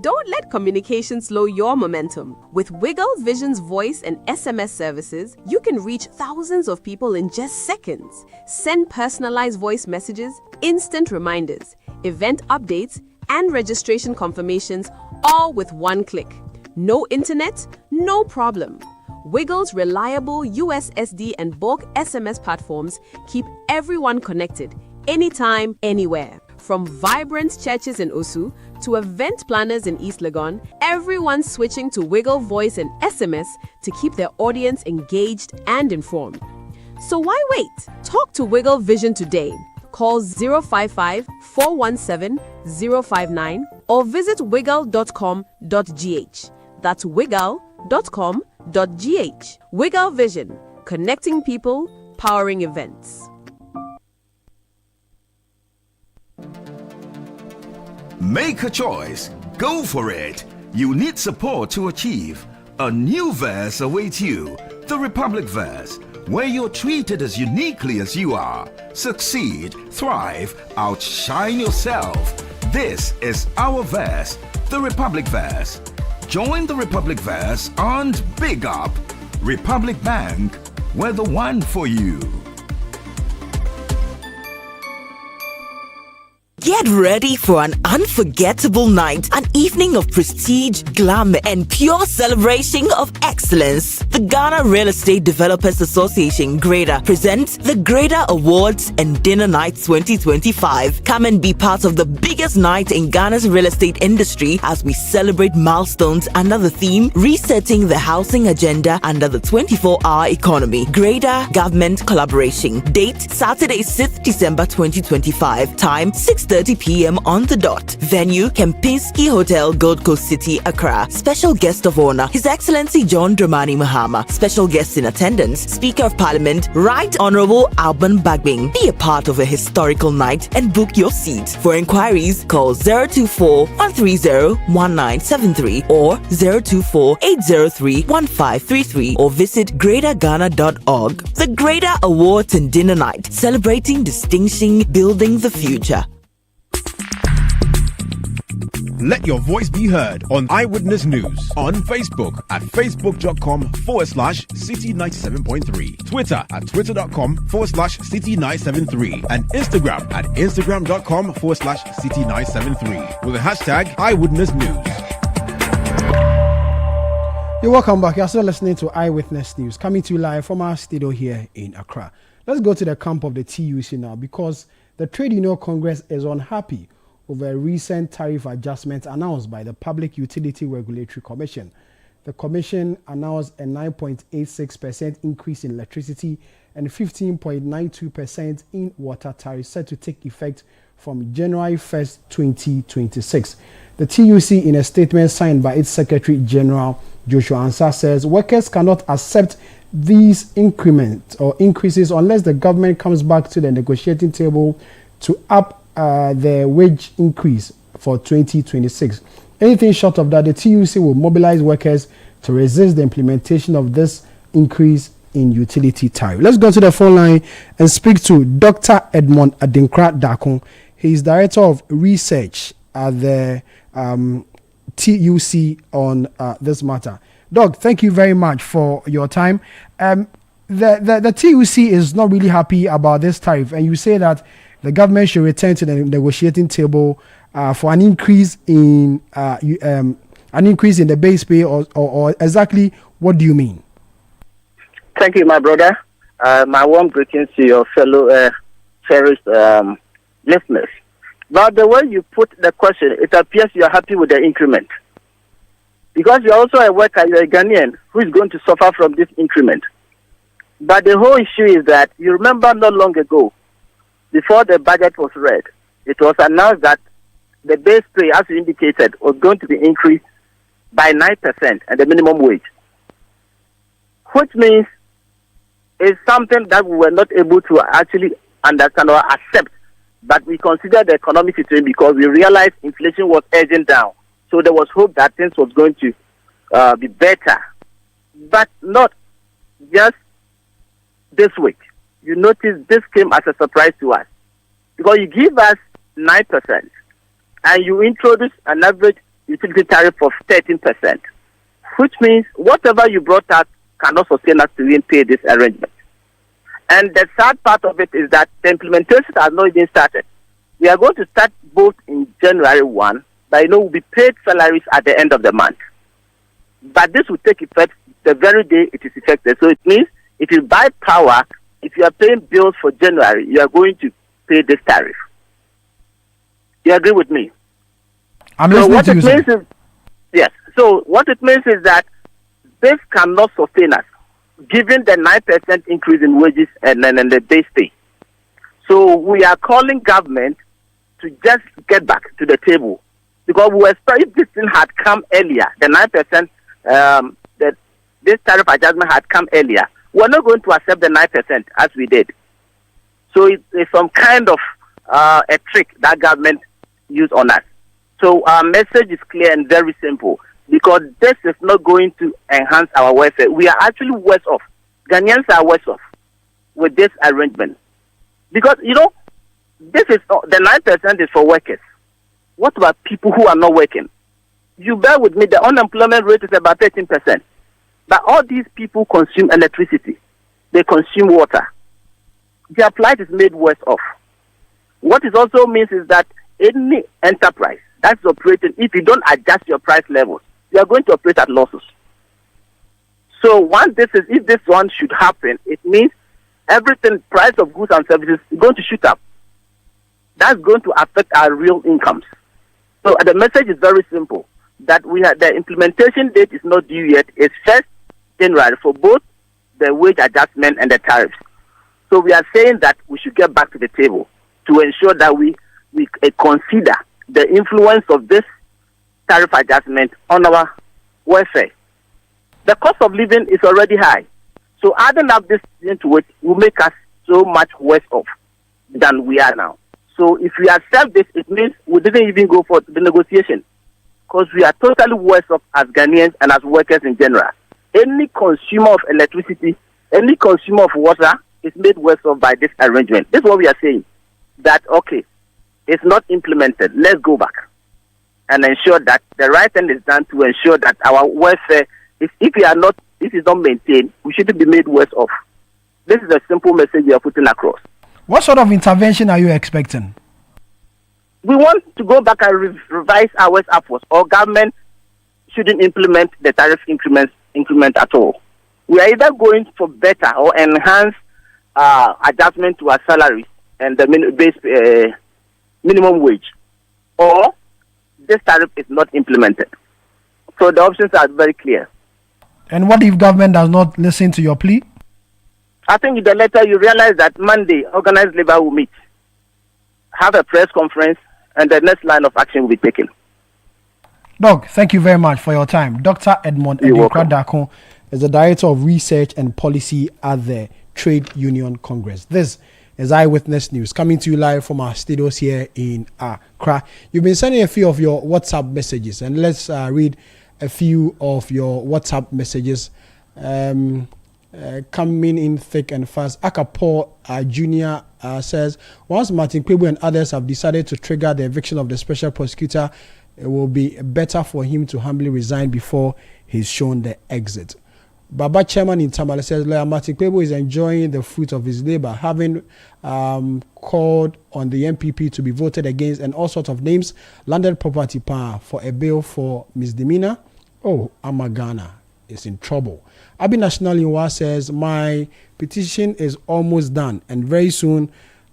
Don't let communication slow your momentum. With Wiggle Vision's voice and SMS services, you can reach thousands of people in just seconds. Send personalized voice messages, instant reminders, event updates, and registration confirmations, all with one click. No internet? No problem. Wiggle's reliable USSD and bulk SMS platforms keep everyone connected, anytime, anywhere. From vibrant churches in Osu to event planners in East Legon, everyone's switching to Wiggle Voice and SMS to keep their audience engaged and informed. So why wait? Talk to Wiggle Vision today. Call 055-417-059 or visit wiggle.com.gh. That's wiggle.com.gh. Wiggle Vision, connecting people, powering events. Make a choice. Go for it. You need support to achieve. A new verse awaits you. The Republic Verse, where you're treated as uniquely as you are. Succeed, thrive, outshine yourself. This is our verse, the Republic Verse. Join the Republic Verse and big up. Republic Bank, we're the one for you. Get ready for an unforgettable night, an evening of prestige, glamour, and pure celebration of excellence. The Ghana Real Estate Developers Association, GREDA, presents the GREDA Awards and Dinner Night 2025. Come and be part of the biggest night in Ghana's real estate industry as we celebrate milestones under the theme, Resetting the Housing Agenda under the 24-hour economy. GREDA Government Collaboration. Date, Saturday, 6th December 2025. Time, 6:30 p.m. on the dot. Venue, Kempinski Hotel, Gold Coast City, Accra. Special guest of honor, His Excellency John Dramani Mahama. Special guest in attendance, Speaker of Parliament, Right Honorable Alban Bagbing. Be a part of a historical night and book your seat. For inquiries, call 024-130-1973 or 024-803-1533 or visit greaterghana.org. The Greater Awards and Dinner Night, celebrating distinction, building the future. Let your voice be heard on Eyewitness News on Facebook at facebook.com/city97.3, Twitter at twitter.com/city973, and Instagram at instagram.com/city973 with the hashtag Eyewitness News. You're welcome back. You're still listening to Eyewitness News, coming to you live from our studio here in Accra. Let's go to the camp of the TUC now, because the Trade Union Congress is unhappy over a recent tariff adjustment announced by the Public Utility Regulatory Commission. The Commission announced a 9.86% increase in electricity and 15.92% in water tariffs set to take effect from January 1st, 2026. The TUC, in a statement signed by its Secretary General Joshua Ansah, says workers cannot accept these increments or increases unless the government comes back to the negotiating table to up the wage increase for 2026. Anything short of that, the TUC will mobilize workers to resist the implementation of this increase in utility tariff. Let's go to the phone line and speak to Dr. Edmond Adinkra Dakon. He is Director of Research at the TUC on this matter. Doc, thank you very much for your time. The TUC is not really happy about this tariff, and you say that the government should return to the negotiating table for an increase in the base pay, or exactly what do you mean? Thank you, my brother. My warm greetings to your fellow cherished listeners. But the way you put the question, it appears you are happy with the increment. Because you are also a worker, you are a Ghanaian who is going to suffer from this increment. But the whole issue is that you remember not long ago, before the budget was read, it was announced that the base pay, as you indicated, was going to be increased by 9% and the minimum wage. Which means it's something that we were not able to actually understand or accept. But we considered the economic situation because we realized inflation was edging down. So there was hope that things was going to be better. But not just this week. You notice this came as a surprise to us. Because you give us 9% and you introduce an average utility tariff of 13%. Which means whatever you brought out cannot sustain us to even pay this arrangement. And the sad part of it is that the implementation has not even started. We are going to start both in January 1, but we'll be paid salaries at the end of the month. But this will take effect the very day it is effective. So it means if you buy power, if you are paying bills for January, you are going to pay this tariff. You agree with me? I'm listening to you. Yes. So what it means is that this cannot sustain us, given the 9% increase in wages and the base pay. So we are calling government to just get back to the table. Because we expect if this thing had come earlier, the 9%, this tariff adjustment had come earlier, we're not going to accept the 9% as we did. So it's some kind of a trick that government used on us. So our message is clear and very simple. Because this is not going to enhance our welfare. We are actually worse off. Ghanaians are worse off with this arrangement. Because, this is the 9% is for workers. What about people who are not working? You bear with me, the unemployment rate is about 13%. But all these people consume electricity. They consume water. Their plight is made worse off. What it also means is that any enterprise that's operating, if you don't adjust your price levels, you are going to operate at losses. So if this one should happen, it means everything, price of goods and services is going to shoot up. That's going to affect our real incomes. So the message is very simple, that the implementation date is not due yet. It's 1st January for both the wage adjustment and the tariffs. So we are saying that we should get back to the table to ensure that we consider the influence of this tariff adjustment on our welfare. The cost of living is already high. So adding up this into it will make us so much worse off than we are now. So if we accept this, it means we didn't even go for the negotiation. Because we are totally worse off as Ghanaians and as workers in general. Any consumer of electricity, any consumer of water is made worse off by this arrangement. This is what we are saying. That, okay, it's not implemented. Let's go back and ensure that the right thing is done to ensure that our welfare, if it's not maintained, we shouldn't be made worse off. This is a simple message we are putting across. What sort of intervention are you expecting? We want to go back and revise ours upwards, or government shouldn't implement the tariff increment at all. We are either going for better or enhanced adjustment to our salaries and the minimum wage, or this tariff is not implemented. So the options are very clear. And what if government does not listen to your plea? I think in the letter you realize that Monday, organized labor will meet, have a press conference, and the next line of action will be taken. Doc, thank you very much for your time. Dr. Edmond Edekradakon is the Director of Research and Policy at the Trade Union Congress. This is Eyewitness News, coming to you live from our studios here in Accra. You've been sending a few of your WhatsApp messages, and let's read a few of your WhatsApp messages coming in thick and fast. Akapo Jr. Says, once Martin Kwebu and others have decided to trigger the eviction of the special prosecutor, it will be better for him to humbly resign before he's shown the exit. Baba Chairman in Tamale says Lawyer Martin Kpebu is enjoying the fruit of his labor, having called on the MPP to be voted against and all sorts of names, landed property power for a bill for misdemeanor. Oh, Amagana is in trouble. Abi National Inwa says my petition is almost done and very soon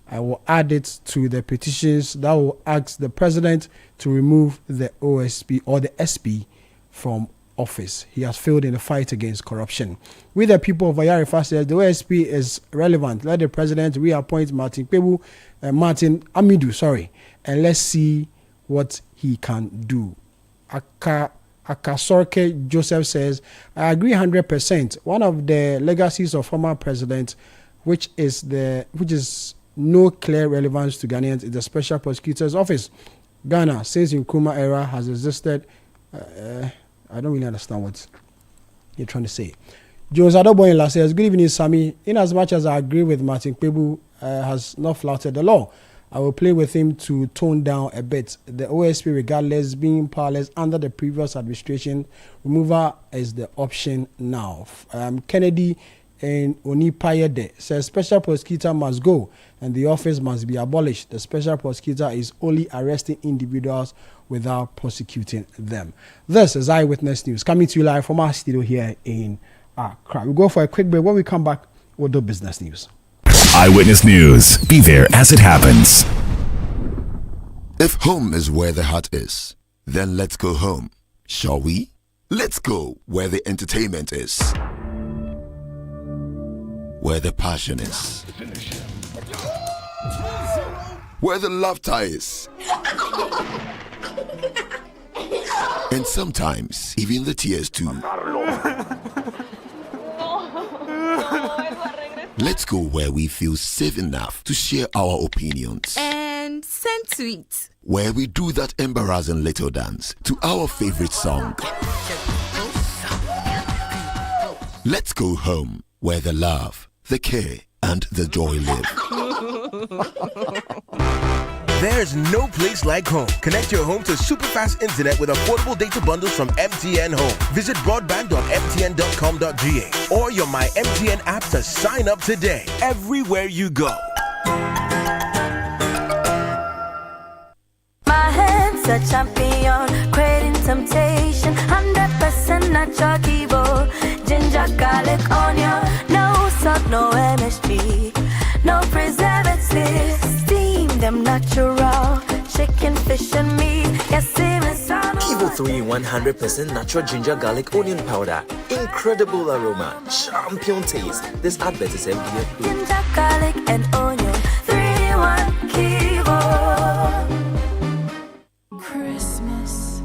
I will add it to the petitions that will ask the president to remove the OSP or the SP from office. He has failed in the fight against corruption. We the people of Ayarifa says the OSP is relevant. Let the president reappoint Martin Kpebu, Martin Amidu, and let's see what he can do. Akasorke Joseph says, I agree 100%. One of the legacies of former president, which is no clear relevance to Ghanaians, is the Special Prosecutor's Office. Ghana, since Nkrumah era, has existed. I don't really understand what you're trying to say. Jones Adoboyinla says, good evening, Sammy. In as much as I agree with Martin Kpebu has not flouted the law, I will play with him to tone down a bit. The OSP, regardless, being powerless under the previous administration, removal is the option now. Kennedy and Onipayede says special prosecutor must go and the office must be abolished. The special prosecutor is only arresting individuals without prosecuting them. This is Eyewitness News coming to you live from our studio here in Accra. We'll go for a quick break. When we come back, we'll do business news. Eyewitness News. Be there as it happens. If home is where the heart is, then let's go home, shall we? Let's go where the entertainment is, where the passion is, where the laughter is, and sometimes even the tears too. Let's go where we feel safe enough to share our opinions and send tweets, where we do that embarrassing little dance to our favorite song. Let's go home where the love, the care, and the joy live. There's no place like home. Connect your home to super fast internet with affordable data bundles from MTN Home. Visit broadband.mtn.com.ga or your My MTN app to sign up today. Everywhere you go. My hands are champion, creating temptation. 100% natural kibo. Ginger, garlic, onion. No salt, no MSG. No preservatives. Steam them natural. Chicken, fish, and meat. Yes, Kivo 3 in 100% natural ginger garlic onion powder. Incredible aroma. Champion taste. This advert is FDA approved. Ginger, garlic, and onion. 3-in-1 Kivo. Christmas,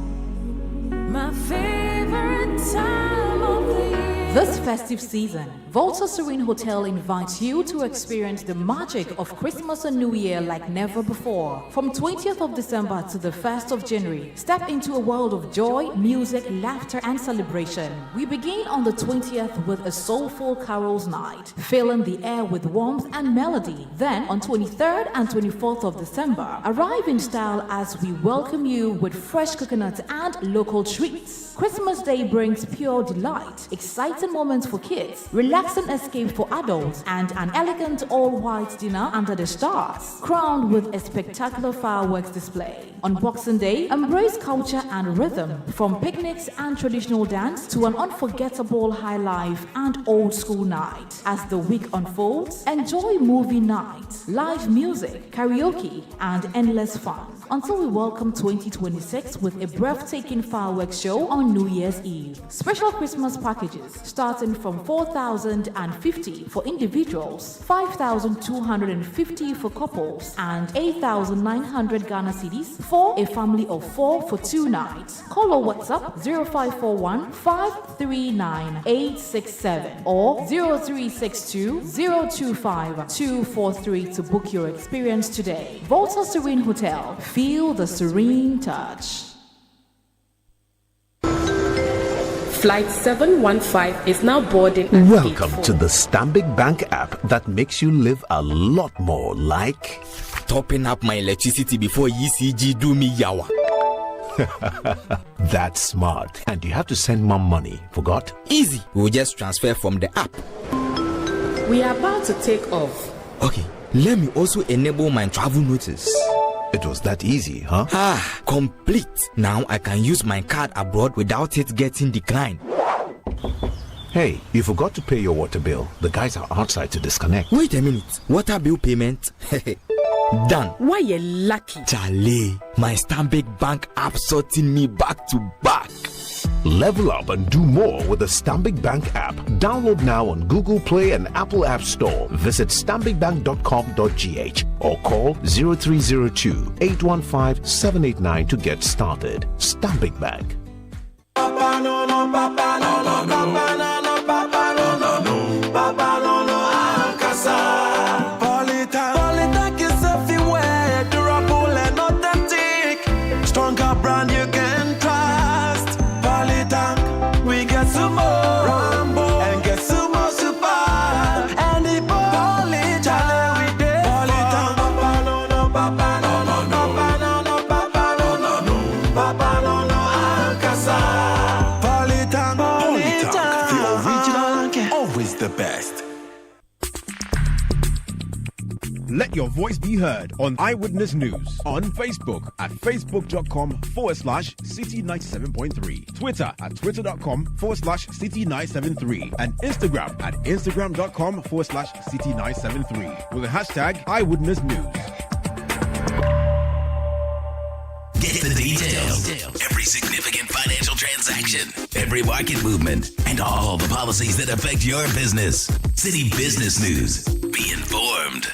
my favorite time of the year. This festive season, Volta Serene Hotel invites you to experience the magic of Christmas and New Year like never before. From 20th of December to the 1st of January, step into a world of joy, music, laughter, and celebration. We begin on the 20th with a soulful carols night, filling the air with warmth and melody. Then, on 23rd and 24th of December, arrive in style as we welcome you with fresh coconut and local treats. Christmas Day brings pure delight, exciting moments for kids, relaxing escape for adults, and an elegant all-white dinner under the stars, crowned with a spectacular fireworks display. On Boxing Day, embrace culture and rhythm, from picnics and traditional dance to an unforgettable high life and old school night. As the week unfolds, enjoy movie night, live music, karaoke, and endless fun, until we welcome 2026 with a breathtaking fireworks show on New Year's Eve. Special Christmas packages starting from $4,050 for individuals, $5,250 for couples, and 8,900 Ghana cedis for a family of 4 for 2 nights. Call or WhatsApp 0541 539 867 or 0362 025 243 to book your experience today. Volta Serene Hotel. Feel the serene touch. Flight 715 is now boarding. Welcome to the Stanbic Bank app that makes you live a lot more like topping up my electricity before ECG do me yawa. That's smart. And you have to send mom money. Forgot? Easy. We'll just transfer from the app. We are about to take off. Okay, let me also enable my travel notice. It was that easy, huh? Ah, complete. Now I can use my card abroad without it getting declined. Hey, you forgot to pay your water bill. The guys are outside to disconnect. Wait a minute. Water bill payment? Done. Why you lucky? Charlie, my Stanbic Bank app sorting me back to back. Level up and do more with the Stanbic Bank app. Download now on Google Play and Apple App Store. Visit stanbicbank.com.gh or call 0302-815-789 to get started. Stanbic Bank. Papa no no, papa no no, papa no no, papa no no, papa no no, Ankasa. Polytank is everywhere, durable and authentic. Stronger brand you can trust. Polytank, we get some more Rambo and get some more super. And the Polytank, we did. Polytank, papa no no, papa no no, papa no no, papa no no, papa no no, Ankasa. The best. Let your voice be heard on Eyewitness News on Facebook at facebook.com/city97.3, Twitter at twitter.com/city973, and Instagram at instagram.com/city973 with the hashtag Eyewitness News. Get the details. Every significant financial transaction, every market movement, and all the policies that affect your business. City Business News. Be informed.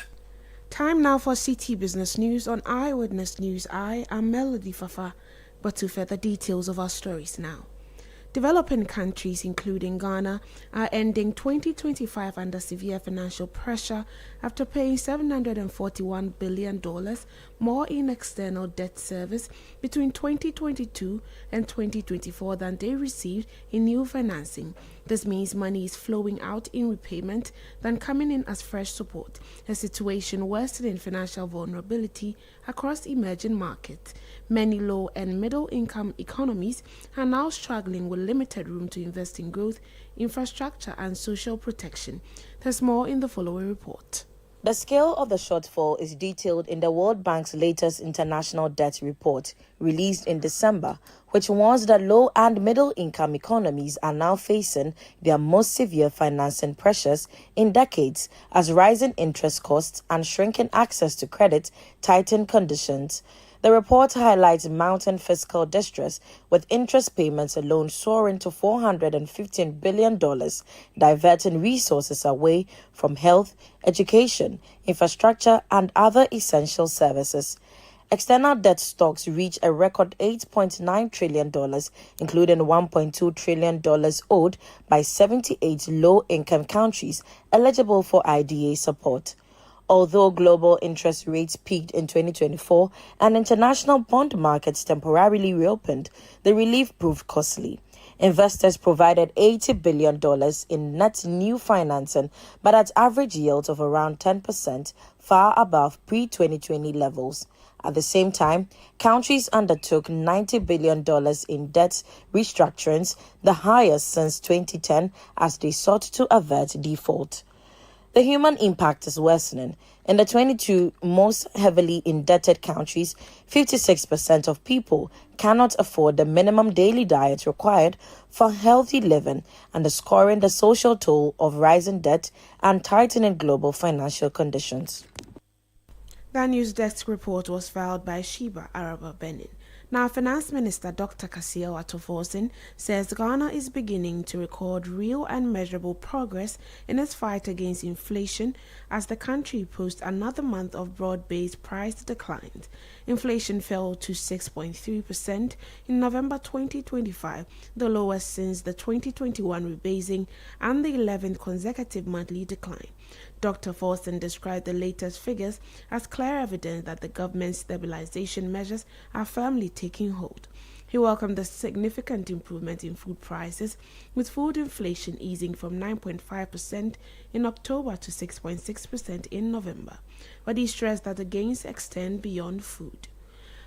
Time now for City Business News on Eyewitness News. I am Melody Fafa, but to further details of our stories now. Developing countries, including Ghana, are ending 2025 under severe financial pressure after paying $741 billion more in external debt service between 2022 and 2024 than they received in new financing. This means money is flowing out in repayment than coming in as fresh support, a situation worsening financial vulnerability across emerging markets. Many low and middle income economies are now struggling with limited room to invest in growth, infrastructure, and social protection. There's more in the following report. The scale of the shortfall is detailed in the World Bank's latest international debt report, released in December, which warns that low and middle income economies are now facing their most severe financing pressures in decades as rising interest costs and shrinking access to credit tighten conditions. The report highlights mounting fiscal distress, with interest payments alone soaring to $415 billion, diverting resources away from health, education, infrastructure, and other essential services. External debt stocks reach a record $8.9 trillion, including $1.2 trillion owed by 78 low-income countries eligible for IDA support. Although global interest rates peaked in 2024 and international bond markets temporarily reopened, the relief proved costly. Investors provided $80 billion in net new financing, but at average yields of around 10%, far above pre-2020 levels. At the same time, countries undertook $90 billion in debt restructurings, the highest since 2010, as they sought to avert default. The human impact is worsening. In the 22 most heavily indebted countries, 56% of people cannot afford the minimum daily diet required for healthy living, underscoring the social toll of rising debt and tightening global financial conditions. That news desk report was filed by Sheba Araba Benin. Now, Finance Minister Dr. Kasia Watoforsen says Ghana is beginning to record real and measurable progress in its fight against inflation as the country posts another month of broad-based price declines. Inflation fell to 6.3% in November 2025, the lowest since the 2021 rebasing and the 11th consecutive monthly decline. Dr. Forsen described the latest figures as clear evidence that the government's stabilization measures are firmly taking hold. He welcomed the significant improvement in food prices, with food inflation easing from 9.5% in October to 6.6% in November, but he stressed that the gains extend beyond food.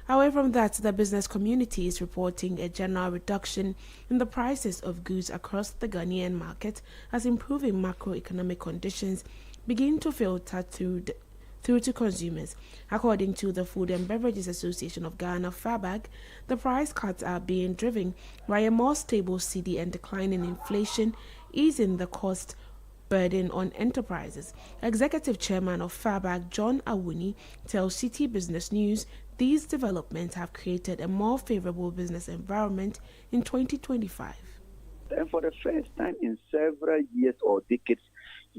Away from that, the business community is reporting a general reduction in the prices of goods across the Ghanaian market as improving macroeconomic conditions begin to filter through to consumers. According to the Food and Beverages Association of Ghana, FABAG, the price cuts are being driven by a more stable cedi and declining inflation, easing the cost burden on enterprises. Executive Chairman of FABAG, John Awuni, tells City Business News these developments have created a more favorable business environment in 2025. And for the first time in several years or decades,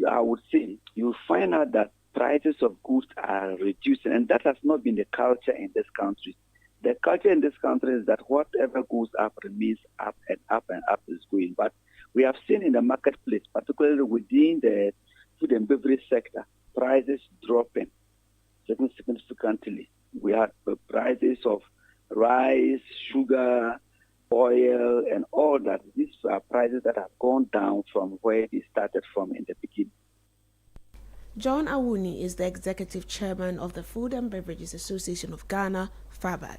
I would say you'll find out that prices of goods are reducing, and that has not been the culture in this country. The culture in this country is that whatever goes up remains up and up and up is going. But we have seen in the marketplace, particularly within the food and beverage sector, prices dropping significantly. We had the prices of rice, sugar, oil, and all that. These are prices that have gone down from where they started from in the beginning. John Awuni is the executive chairman of the Food and Beverages Association of Ghana, FABAG.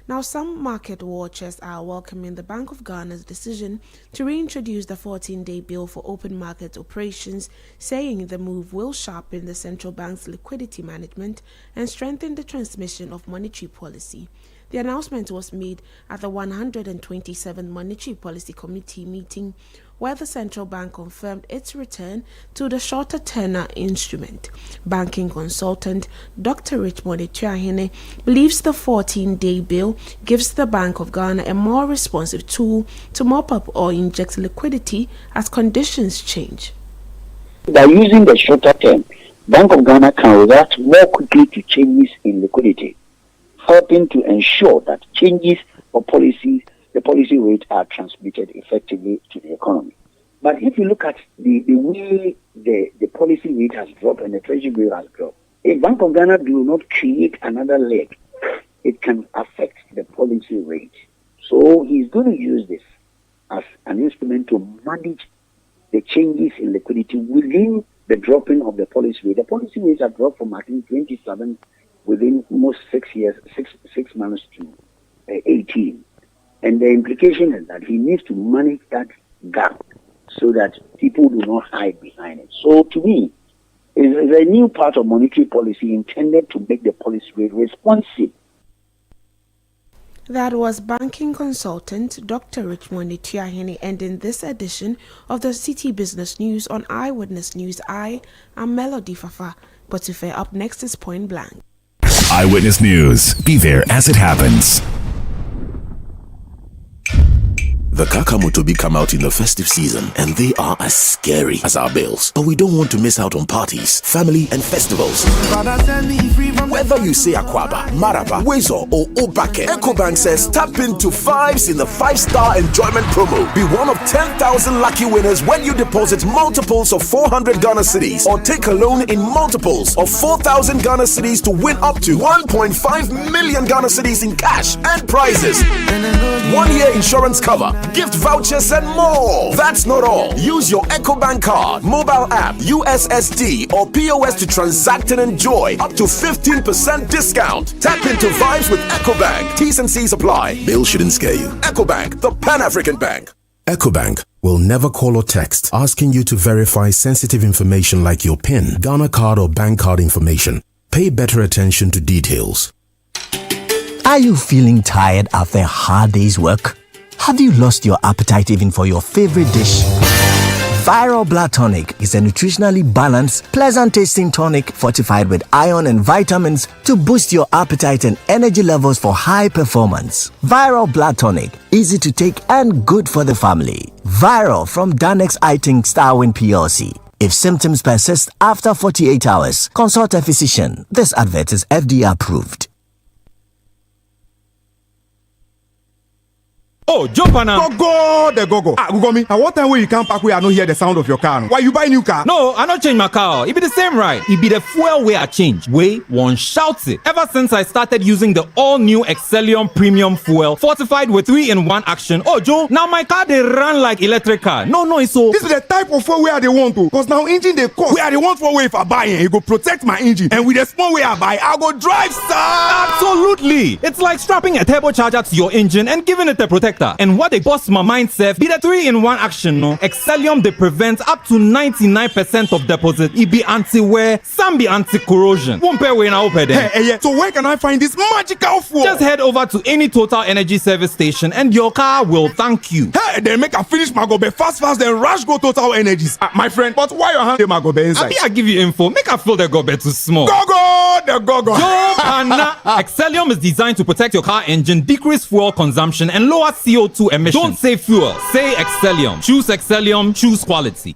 Now, some market watchers are welcoming the Bank of Ghana's decision to reintroduce the 14-day bill for open market operations, saying the move will sharpen the central bank's liquidity management and strengthen the transmission of monetary policy. The announcement was made at the 127th Monetary Policy Committee meeting, where the central bank confirmed its return to the shorter tenor instrument. Banking consultant Dr. Richmond Etuahene believes the 14-day bill gives the Bank of Ghana a more responsive tool to mop up or inject liquidity as conditions change. By using the shorter term, Bank of Ghana can react more quickly to changes in liquidity, helping to ensure that changes or the policy rate are transmitted effectively to the economy. But if you look at the way the policy rate has dropped and the treasury bill has dropped, if Bank of Ghana do not create another leg, it can affect the policy rate. So he's going to use this as an instrument to manage the changes in liquidity within the dropping of the policy rate. The policy rates have dropped from, I think, 27 within almost 6 months to 18. And the implication is that he needs to manage that gap so that people do not hide behind it. So to me, it's a new part of monetary policy intended to make the policy rate responsive. That was banking consultant Dr. Richmond Etuahene ending this edition of the City Business News on Eyewitness News. I am Melody Fafa. But if up next is Point Blank. Eyewitness News. Be there as it happens. The Kakamotobi come out in the festive season and they are as scary as our bills. But we don't want to miss out on parties, family and festivals. Whether you say Akwaba, Maraba, Wezo or Obake, EcoBank says tap into Vibes in the 5-star enjoyment promo. Be one of 10,000 lucky winners when you deposit multiples of 400 Ghana cedis or take a loan in multiples of 4,000 Ghana cedis to win up to 1.5 million Ghana cedis in cash and prizes. 1-year insurance cover, gift vouchers and more. That's not all. Use your EcoBank card, mobile app, USSD or POS to transact and enjoy up to 15% discount. Tap into Vibes with EcoBank. T's and C's apply. Bill shouldn't scare you. EcoBank, the Pan-African Bank. EcoBank will never call or text asking you to verify sensitive information like your PIN, Ghana card or bank card information. Pay better attention to details. Are you feeling tired after a hard day's work? Have you lost your appetite even for your favorite dish? Viral Blood Tonic is a nutritionally balanced, pleasant-tasting tonic fortified with iron and vitamins to boost your appetite and energy levels for high performance. Viral Blood Tonic, easy to take and good for the family. Viral from Danex Iting Starwin PLC. If symptoms persist after 48 hours, consult a physician. This advert is FDA approved. Oh, jump on now. Go. Ah, go me. At what time when you can't park where I don't hear the sound of your car? Why you buy new car? No, I not change my car. It be the same ride. It be the fuel way I change. Way one shouts it. Ever since I started using the all-new Excellium Premium Fuel, fortified with 3-in-1 action. Oh, Joe, now my car they run like electric car. No, it's so. This is the type of fuel where they want to. Cause now engine they cost. Where they want for way if I buy it go protect my engine. And with the small way I buy, I go drive Absolutely. It's like strapping a turbocharger to your engine and giving it a protector. And what they bust my mind self be the 3-in-1 action, no? Excellium they prevent up to 99% of deposit. It be anti-wear, some be anti-corrosion. Won't pay when I open them. Hey, so where can I find this magical fuel? Just head over to any Total Energy service station and your car will thank you. Hey, then make a finish my go be fast, then rush go Total Energies. My friend, but why your hand my go be inside? I give you info. Make a feel the go be too small. Go. Excellium is designed to protect your car engine, decrease fuel consumption, and lower CO2 emissions. Don't say fuel, say Excellium. Choose Excellium, choose quality.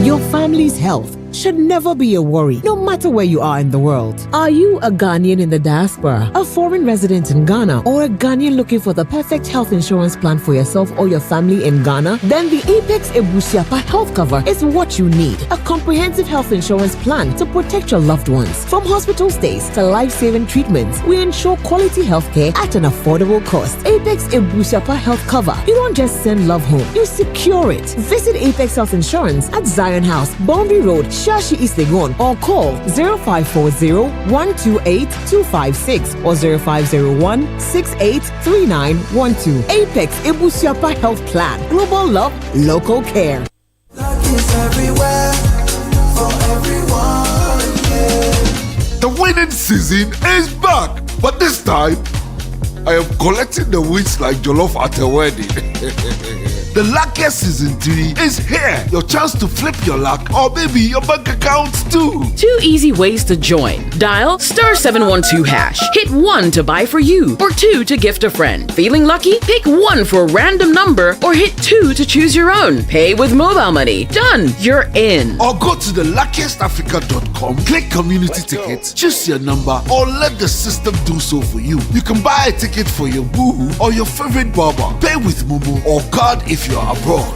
Your family's health should never be a worry, no matter where you are in the world. Are you a Ghanaian in the diaspora, a foreign resident in Ghana, or a Ghanaian looking for the perfect health insurance plan for yourself or your family in Ghana? Then the Apex Ebusiapa health cover is what you need. A comprehensive health insurance plan to protect your loved ones. From hospital stays to life-saving treatments, we ensure quality healthcare at an affordable cost. Apex Ebusiapa health cover. You don't just send love home, you secure it. Visit Apex Health Insurance at Zion House, Boundary Road, Shashi East Legon, or call 0540-128-256 or 0501-683912. Apex Ebusiapa Health Plan. Global love, local care. Luck is everywhere for everyone. Yeah. The winning season is back, but this time I am collecting the wins like Jollof at a wedding. The luckiest season 3 is here. Your chance to flip your luck or maybe your bank accounts too. 2 easy ways to join. Dial *712#. Hit 1 to buy for you or 2 to gift a friend. Feeling lucky? Pick 1 for a random number or hit 2 to choose your own. Pay with mobile money. Done. You're in. Or go to theluckiestafrica.com, click community tickets, choose your number or let the system do so for you. You can buy a ticket for your boo or your favorite barber. Pay with Momo or card if you're abroad.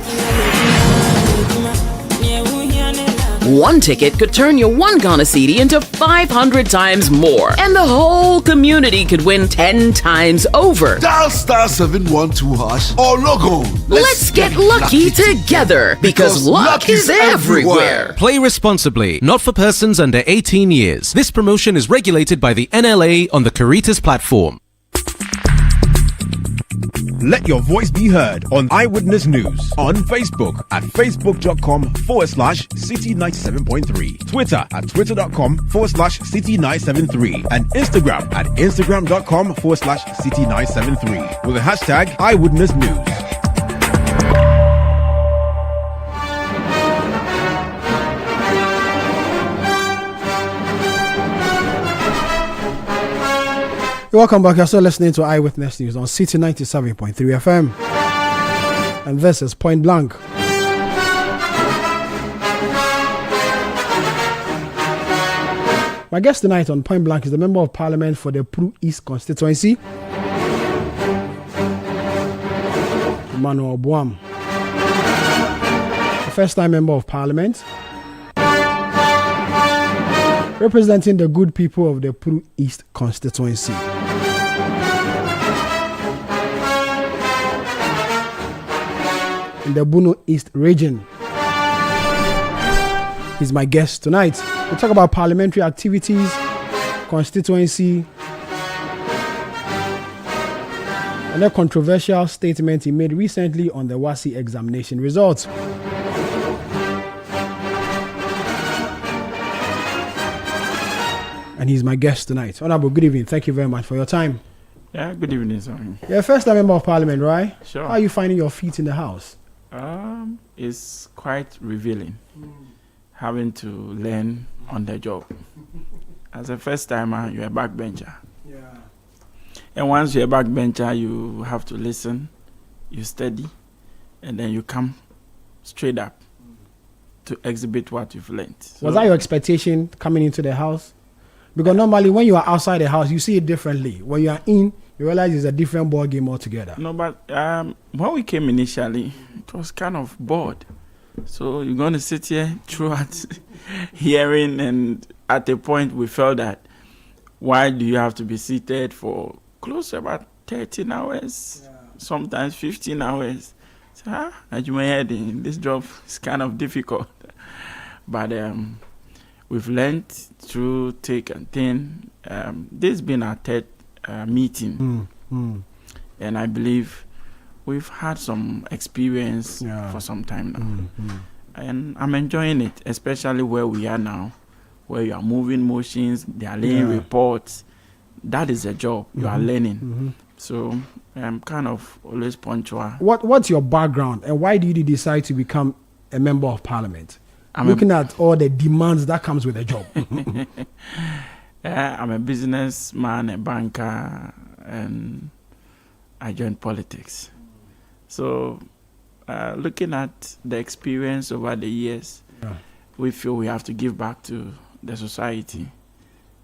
1 ticket could turn your 1 Ghana cedi into 500 times more. And the whole community could win 10 times over. Dial *712# or log on. Let's get lucky together because luck is everywhere. Play responsibly, not for persons under 18 years. This promotion is regulated by the NLA on the Caritas platform. Let your voice be heard on Eyewitness News on Facebook at facebook.com/City97.3, Twitter at twitter.com/City973, and Instagram at instagram.com/City973 with the hashtag Eyewitness News. Welcome back. You're still listening to Eyewitness News on City 97.3 FM. And this is Point Blank. My guest tonight on Point Blank is the Member of Parliament for the Pru East constituency, Emmanuel Boam. A first-time Member of Parliament, representing the good people of the Pru East constituency. In the Bono East region. He's my guest tonight. We'll talk about parliamentary activities, constituency, and a controversial statement he made recently on the WASSCE examination results. And he's my guest tonight. Honorable, good evening. Thank you very much for your time. Yeah, good evening, sir. You're a first-time Member of Parliament, right? Sure. How are you finding your feet in the House? It's quite revealing, having to learn on the job. As a first-timer, you're a backbencher. Yeah. And once you're a backbencher, you have to listen, you study, and then you come straight up to exhibit what you've learned. Was that your expectation coming into the House? Because normally when you are outside the house, you see it differently. When you are in, you realize it's a different ball game altogether. No, but when we came initially, it was kind of bored. So you're going to sit here throughout hearing, and at a point we felt that why do you have to be seated for close to about 13 hours, sometimes 15 hours? So, this job is kind of difficult. But we've learned through thick and thin. This has been our third meeting. And I believe we've had some experience for some time now. And I'm enjoying it, especially where we are now, where you are moving motions, they are laying reports. That is a job. You are learning. So I'm kind of always punctual. What's your background, and why did you decide to become a member of parliament? Looking at all the demands that comes with a job. I'm a businessman, a banker, and I joined politics. So looking at the experience over the years, we feel we have to give back to the society,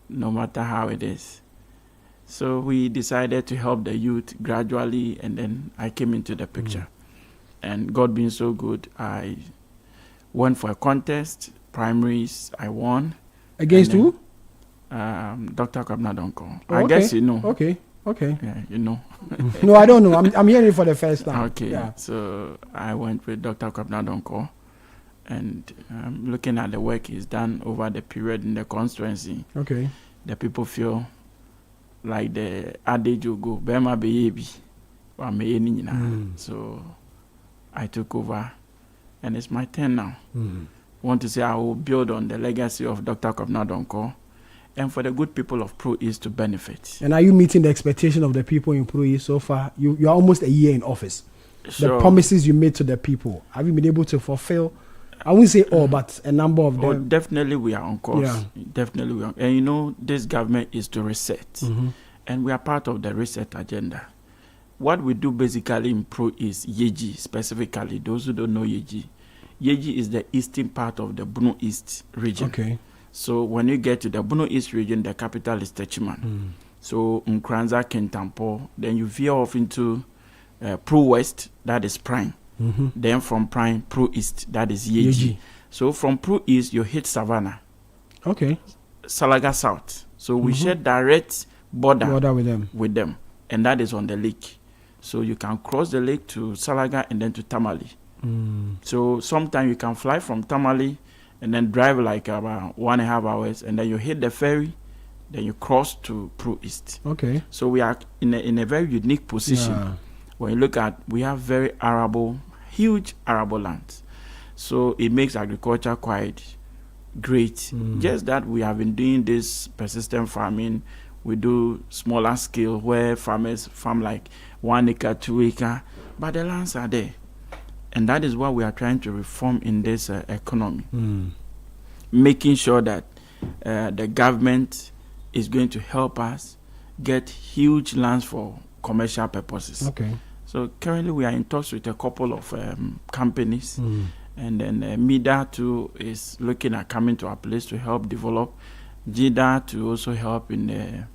no matter how it is. So we decided to help the youth gradually, and then I came into the picture. And God being so good, I went for a contest, primaries, I won. Against who? Dr. Kwabena Donko. Oh, I guess you know. Okay. Yeah, you know. No, I don't know. I'm hearing it for the first time. Okay. Yeah. So I went with Dr. Kwabena Donko, and looking at the work he's done over the period in the constituency. Okay. The people feel like the adage will go, Bema baby. So I took over, and it's my turn now. Want to say I will build on the legacy of Dr. Kwabena Donko, and for the good people of Pro East to benefit. And are you meeting the expectation of the people in Pro East so far? You're almost a year in office. Sure. The promises you made to the people, have you been able to fulfill? I won't say all, but a number of them. Definitely we are on course. Yeah. Definitely we are. And you know, this government is to reset. And we are part of the reset agenda. What we do basically in Pro is Yeji, specifically. Those who don't know Yeji. Yeji is the eastern part of the Bono East region. Okay. So when you get to the Bono East region, the capital is Techiman. So Nkranza, Kentampo, then you veer off into Pro West, that is Prime. Then from Prime, Pro East, that is Yeji. So from Pro East, you hit Savannah. Okay. Salaga South. So we share direct border with them. And that is on the lake. So you can cross the lake to Salaga and then to Tamale. So sometimes you can fly from Tamale and then drive like about 1.5 hours, and then you hit the ferry, then you cross to Pro East. Okay. So we are in a very unique position. Yeah. When you look at, we have very arable, huge arable lands. So it makes agriculture quite great. Just that we have been doing this persistent farming. We do smaller scale where farmers farm like 1 acre, 2 acre, but the lands are there. And that is what we are trying to reform in this economy. Making sure that the government is going to help us get huge lands for commercial purposes. Okay. So currently we are in talks with a couple of companies. And then MIDA too is looking at coming to our place to help develop. JIDA to also help in the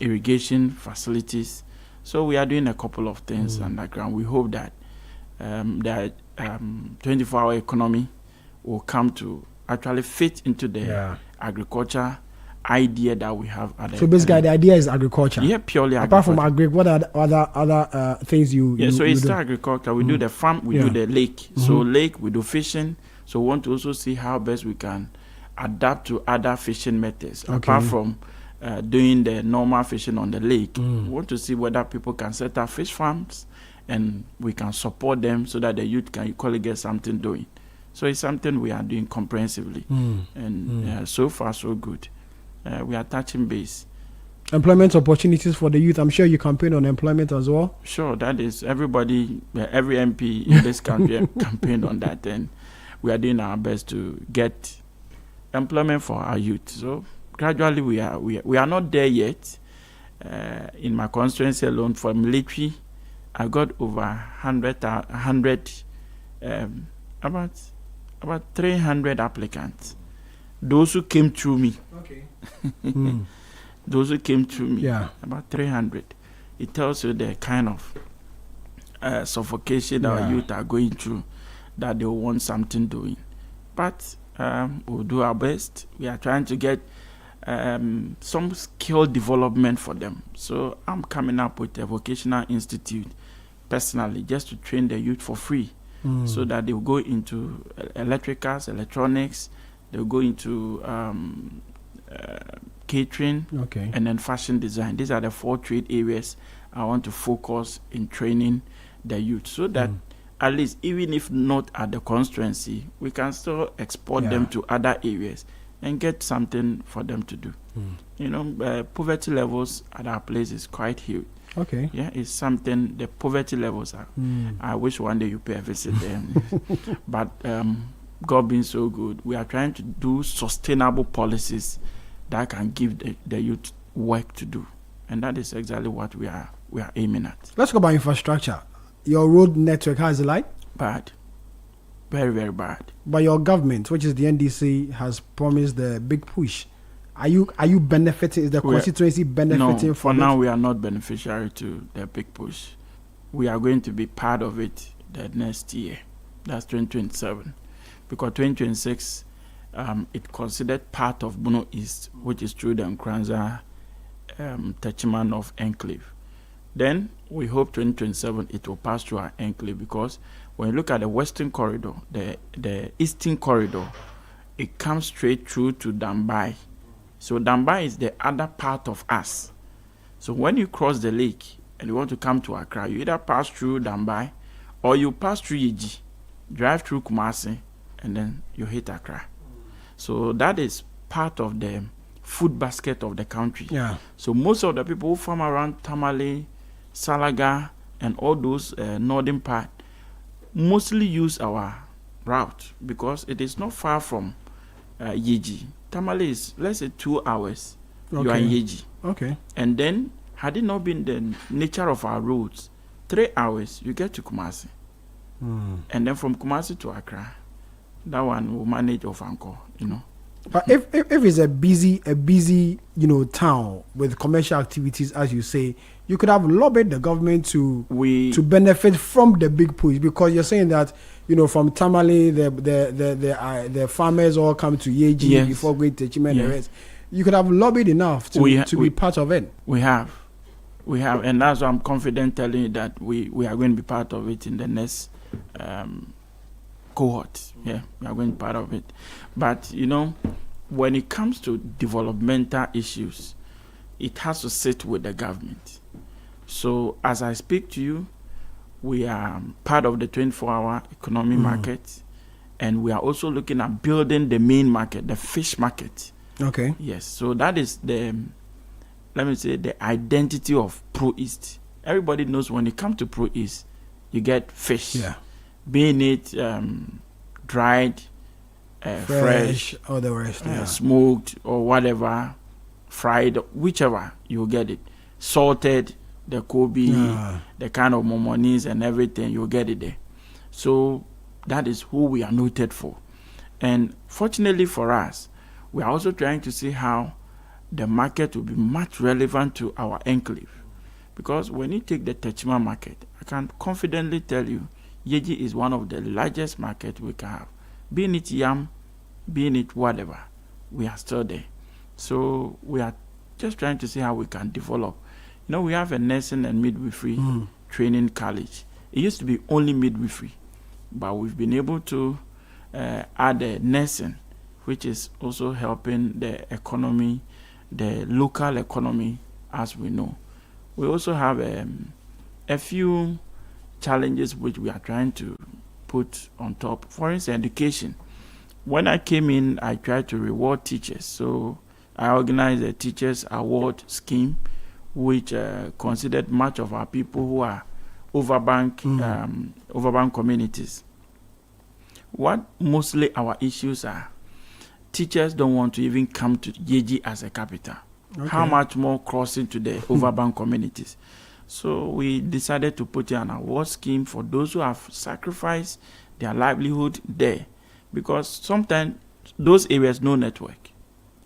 irrigation facilities. So we are doing a couple of things underground. We hope that the 24-hour economy will come to actually fit into the agriculture idea that we have. So basically, the idea is agriculture. Yeah, purely Apart agriculture. from agri, what are other things you? Yeah, so it's do? still agriculture. We do the farm, we do the lake. So lake, we do fishing. So we want to also see how best we can adapt to other fishing methods. Okay. Apart from doing the normal fishing on the lake, we want to see whether people can set up fish farms, and we can support them so that the youth can equally get something doing. So it's something we are doing comprehensively. And so far, so good. We are touching base. Employment opportunities for the youth. I'm sure you campaign on employment as well. Sure, that is everybody, every MP in this country campaign on that. And we are doing our best to get employment for our youth. So gradually we are not there yet. In my constituency alone, for military, I got over 100 about 300 applicants. those who came through me. Okay. Those who came through me. Yeah. About 300. It tells you the kind of suffocation our youth are going through, that they want something doing. But we'll do our best. We are trying to get some skill development for them. So I'm coming up with a vocational institute personally, just to train the youth for free, so that they will go into electricals, electronics, they'll go into catering, and then fashion design. These are the 4 trade areas I want to focus in training the youth, so that at least, even if not at the constituency, we can still export them to other areas and get something for them to do. You know, poverty levels at our place is quite huge. Okay. Yeah, it's something, the poverty levels are. I wish one day you pay a visit there. But God being so good, we are trying to do sustainable policies that can give the youth work to do. And that is exactly what we are aiming at. Let's go about infrastructure. Your road network, how is it like? Bad. Very, very bad. But your government, which is the NDC, has promised the big push. Are you benefiting? Is the constituency benefiting no, from it? For now, we are not beneficiary to the big push. We are going to be part of it the next year. That's 2027. Because 2026, it considered part of Bono East, which is through the Nkranza Techiman of Enclave. Then we hope 2027 it will pass through our enclave, because when you look at the western corridor, the eastern corridor, it comes straight through to Dambai. So Dambai is the other part of us. So when you cross the lake and you want to come to Accra, you either pass through Dambai or you pass through Yeji, drive through Kumasi, and then you hit Accra. So that is part of the food basket of the country. Yeah. So most of the people who farm around Tamale, Salaga, and all those northern part mostly use our route, because it is not far from Yeji. Tamale is, let's say, 2 hours. You are in Yeji. Okay. And then, had it not been the nature of our roads, 3 hours, you get to Kumasi. And then from Kumasi to Accra, that one will manage off Anchor, you know. But if it's a busy town with commercial activities, as you say, you could have lobbied the government to benefit from the big push, because you're saying that from Tamale the farmers all come to Yeji before going to Chima and the rest. You could have lobbied enough to be part of it. We have, and that's why I'm confident telling you that we are going to be part of it in the next cohort. Yeah, we are going to be part of it. But when it comes to developmental issues, it has to sit with the government. So as I speak to you, we are part of the 24-hour economy market, and we are also looking at building the main market, the fish market. Okay. Yes. So that is the identity of Pro East. Everybody knows when it comes to Pro East, you get fish. Yeah. Being it dried, fresh, or the rest, smoked, or whatever, fried, whichever, you'll get it. Salted, the Kobe, the kind of momonis and everything, you'll get it there. So that is who we are noted for. And fortunately for us, we are also trying to see how the market will be much relevant to our enclave. Because when you take the Techima market, I can confidently tell you, Yeji is one of the largest markets we can have. Being it yam, being it whatever, we are still there. So we are just trying to see how we can develop. We have a nursing and midwifery training college. It used to be only midwifery, but we've been able to add a nursing, which is also helping the economy, the local economy, as we know. We also have a few challenges which we are trying to put on top. For instance, education. When I came in, I tried to reward teachers. So I organized a teachers award scheme, which considered much of our people who are overbank communities. What mostly our issues are, teachers don't want to even come to Yeji as a capital. Okay. How much more crossing to the overbank communities? So we decided to put in an award scheme for those who have sacrificed their livelihood there. Because sometimes those areas, no network.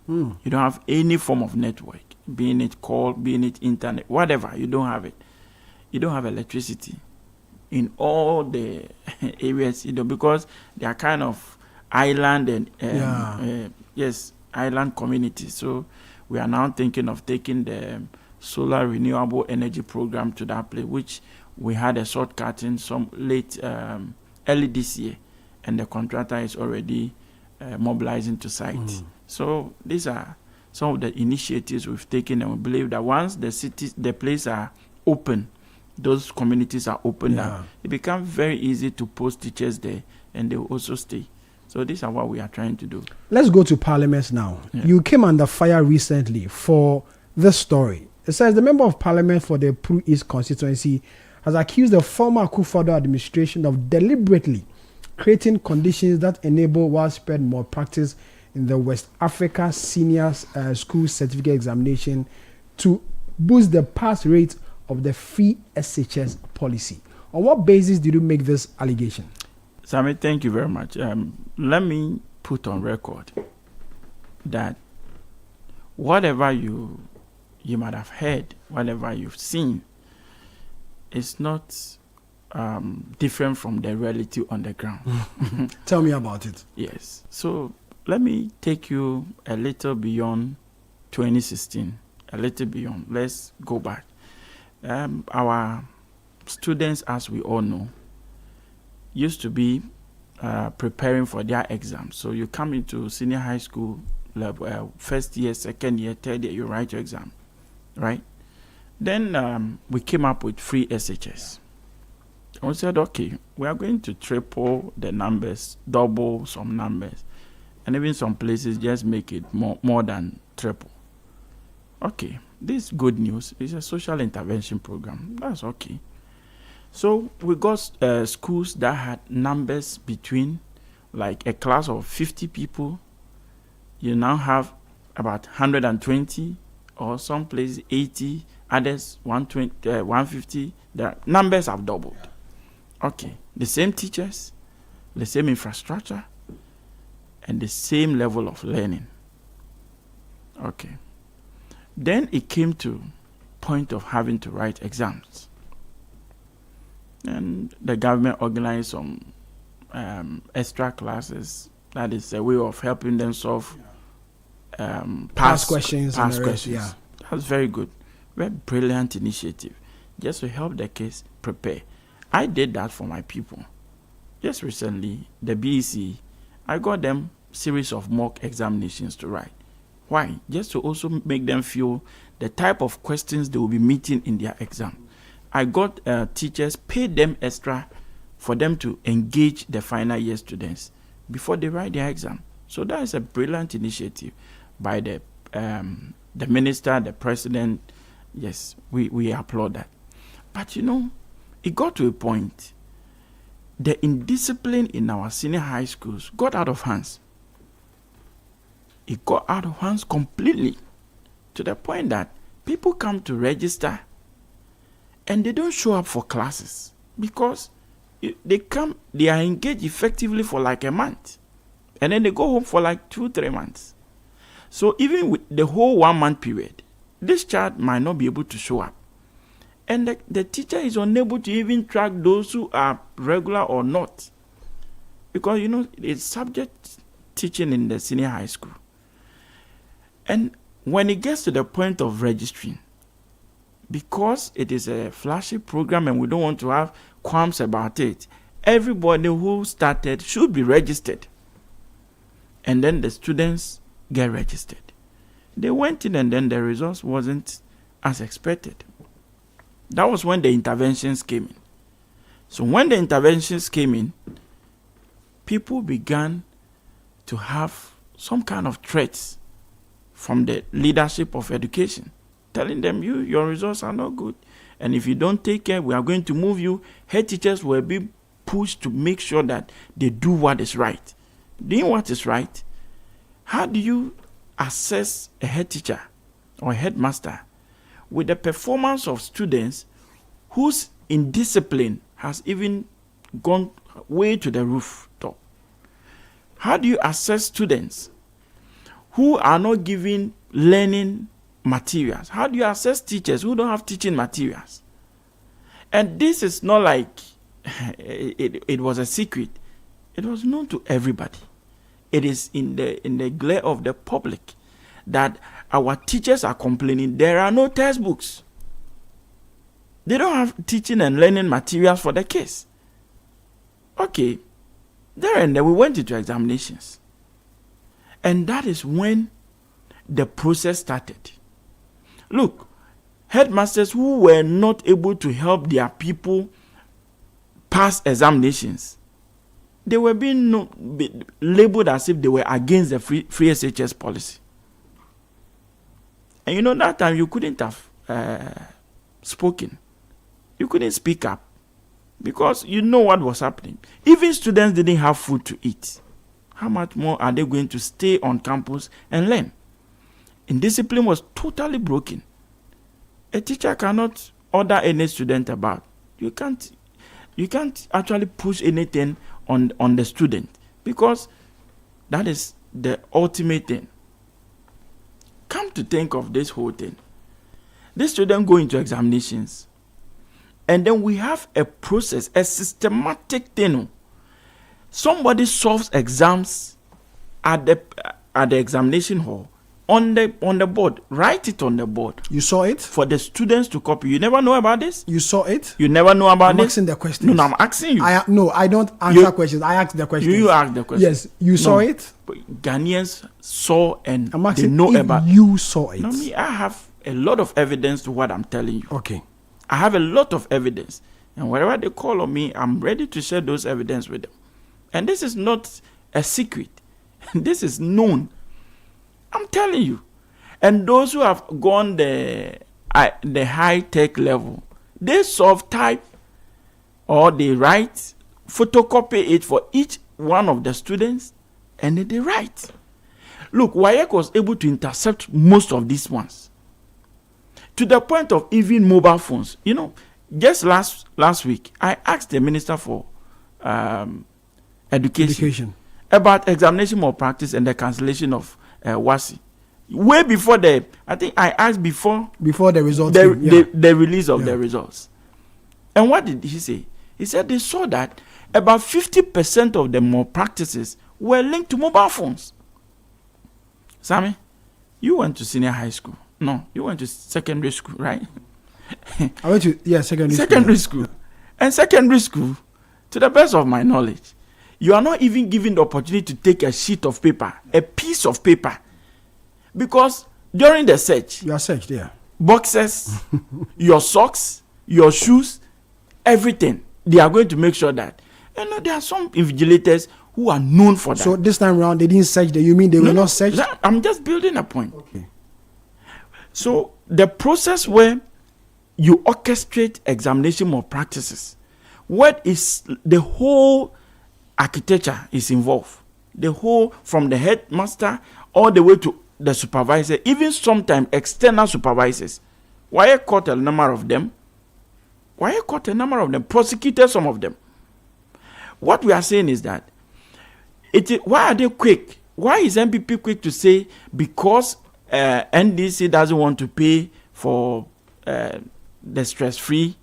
Mm. You don't have any form of network, being it call, being it internet, whatever. You don't have it. You don't have electricity in all the areas, because they are kind of island and island communities. So we are now thinking of taking the solar renewable energy program to that place, which we had a shortcut in some early this year, and the contractor is already mobilizing to site. So these are some of the initiatives we've taken, and we believe that once the places are open, those communities are opened up, it becomes very easy to post teachers there, and they will also stay. So these are what we are trying to do. Let's go to Parliament now. Yeah. You came under fire recently for this story. It says the Member of Parliament for the Pru East constituency has accused the former Akufo-Addo administration of deliberately creating conditions that enable widespread malpractice in the West Africa Senior School Certificate Examination to boost the pass rate of the free SHS policy. On what basis did you make this allegation? Sammy, thank you very much. Let me put on record that whatever you might have heard, whatever you've seen, is not different from the reality on the ground. Tell me about it. Yes. So let me take you a little beyond 2016, a little beyond. Let's go back. Our students, as we all know, used to be preparing for their exams. So you come into senior high school level, first year, second year, third year, you write your exam, right? Then we came up with free SHS. And we said, okay, we are going to triple the numbers, double some numbers, and even some places just make it more than triple. Okay, this good news is a social intervention program. That's okay. So we got schools that had numbers between, like a class of 50 people, you now have about 120, or some places 80, others 120, 150. The numbers have doubled. Okay, the same teachers, the same infrastructure, and the same level of learning. Okay. Then it came to point of having to write exams. And the government organized some extra classes. That is a way of helping them solve past questions. Yeah. That's very good. Very brilliant initiative. Just to help the kids prepare. I did that for my people. Just recently, the BEC, I got them series of mock examinations to write. Why? Just to also make them feel the type of questions they will be meeting in their exam. I got teachers, paid them extra for them to engage the final year students before they write their exam. So that is a brilliant initiative by the minister, the president. Yes, we applaud that. But it got to a point, the indiscipline in our senior high schools got out of hands. It got out of hands completely, to the point that people come to register and they don't show up for classes because they are engaged effectively for like a month, and then they go home for like 2-3 months. So even with the whole 1 month period, this child might not be able to show up, and the teacher is unable to even track those who are regular or not, because it's subject teaching in the senior high school. And when it gets to the point of registering, because it is a flashy program and we don't want to have qualms about it, everybody who started should be registered. And then the students get registered. They went in and then the results wasn't as expected. That was when the interventions came in. So when the interventions came in, people began to have some kind of threats from the leadership of education, telling them, your results are not good. And if you don't take care, we are going to move you. Head teachers will be pushed to make sure that they do what is right. Doing what is right, how do you assess a head teacher or a headmaster with the performance of students whose indiscipline has even gone way to the rooftop? How do you assess students who are not given learning materials? How do you assess teachers who don't have teaching materials? And this is not like it was a secret. It was known to everybody. It is in the glare of the public that our teachers are complaining there are no textbooks. They don't have teaching and learning materials for the kids. Okay, there and then we went into examinations. And that is when the process started. Look, headmasters who were not able to help their people pass examinations, they were being labeled as if they were against the free SHS policy. And you know, that time you couldn't have spoken. You couldn't speak up because you know what was happening. Even students didn't have food to eat. How much more are they going to stay on campus and learn? And discipline was totally broken. A teacher cannot order any student about. You can't actually push anything on the student because that is the ultimate thing. Come to think of this whole thing. This student go into examinations, and then we have a process, a systematic thing. Somebody solves exams at the examination hall on the board. Write it on the board. You saw it? For the students to copy. You never know about this? You saw it? You never know about this? I'm asking the questions. No, I'm asking you. I don't answer questions. I ask the questions. You ask the questions. Yes, you saw it? But Ghanaians saw and I'm asking they know if about. You saw it. No, me, I have a lot of evidence to what I'm telling you. Okay. I have a lot of evidence. And wherever they call on me, I'm ready to share those evidence with them. And this is not a secret. This is known. I'm telling you. And those who have gone the high-tech level, they solve type or they write, photocopy it for each one of the students, and then they write. Look, WAEC was able to intercept most of these ones. To the point of even mobile phones. You know, just last week, I asked the Minister for Education about examination malpractice and the cancellation of WASI. Way before I think I asked before the results, the release of the results. And what did he say? He said they saw that about 50% of the malpractices were linked to mobile phones. Sammy, you went to senior high school. No, you went to secondary school, right? I went to secondary school. And secondary school, to the best of my knowledge, you are not even given the opportunity to take a sheet of paper, a piece of paper. Because during the search, you are searched, yeah. Boxes, your socks, your shoes, everything. They are going to make sure that. You know, there are some invigilators who are known for that. So this time around, they didn't search them. You mean they were not searched? I'm just building a point. Okay. So the process where you orchestrate examination malpractices, what is the whole architecture is involved. The whole, from the headmaster all the way to the supervisor, even sometimes external supervisors. Why caught a number of them? Prosecuted some of them. What we are saying is that why are they quick? Why is MPP quick to say because NDC doesn't want to pay for the stress-free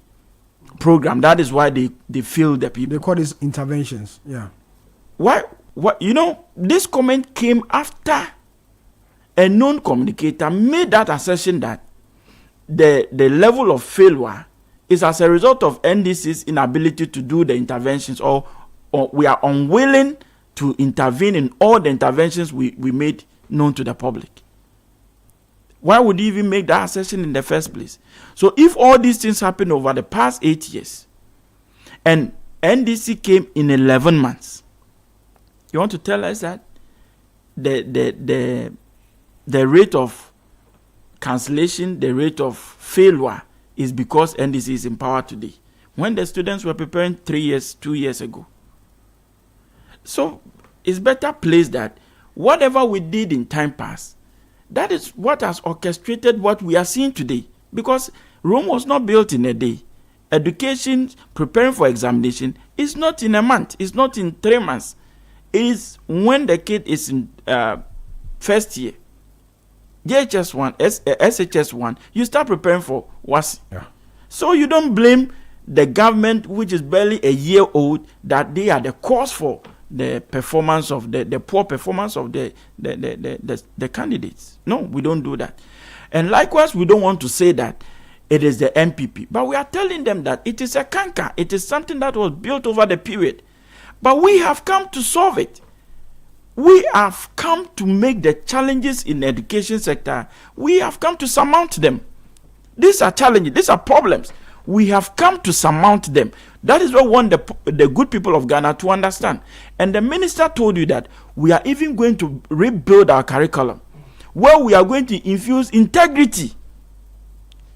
program? That is why they fail the people. They call this interventions. Yeah. Why? What? You know, this comment came after a known communicator made that assertion that the level of failure is as a result of NDC's inability to do the interventions, or we are unwilling to intervene in all the interventions we made known to the public. Why would he even make that assertion in the first place? So if all these things happened over the past 8 years, and NDC came in 11 months, you want to tell us that the rate of cancellation, the rate of failure is because NDC is in power today, when the students were preparing 2 years ago. So it's better placed that whatever we did in time past, that is what has orchestrated what we are seeing today. Because Rome was not built in a day. Education, preparing for examination, is not in a month. It's not in 3 months. is when the kid is in first year, JHS1, SHS1, you start preparing for WASI. Yeah. So you don't blame the government, which is barely a year old, that they are the cause for the performance of the poor performance of the candidates. No, we don't do that. And likewise, we don't want to say that it is the MPP, but we are telling them that it is a canker. It is something that was built over the period. But we have come to solve it. We have come to make the challenges in the education sector, we have come to surmount them. These are challenges, these are problems. We have come to surmount them. That is what we want the good people of Ghana to understand. And the minister told you that we are even going to rebuild our curriculum, where we are going to infuse integrity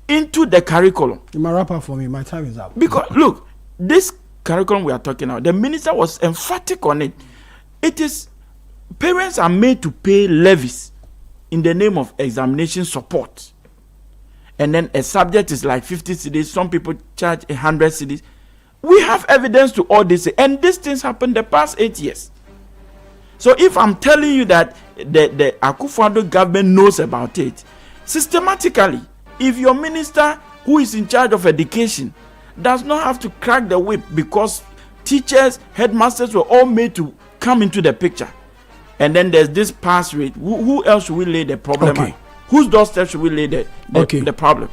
into the curriculum. You might wrap up for me. My time is up. Because look, this curriculum we are talking about, the minister was emphatic on it. It is, parents are made to pay levies in the name of examination support. And then a subject is like 50 cedis. Some people charge 100 cedis. We have evidence to all this, and these things happened the past 8 years. So if I'm telling you that the Akufo-Addo government knows about it, systematically, if your minister who is in charge of education does not have to crack the whip because teachers, headmasters were all made to come into the picture, and then there's this pass rate, who else should we lay the problem at? Whose doorstep should we lay the problem?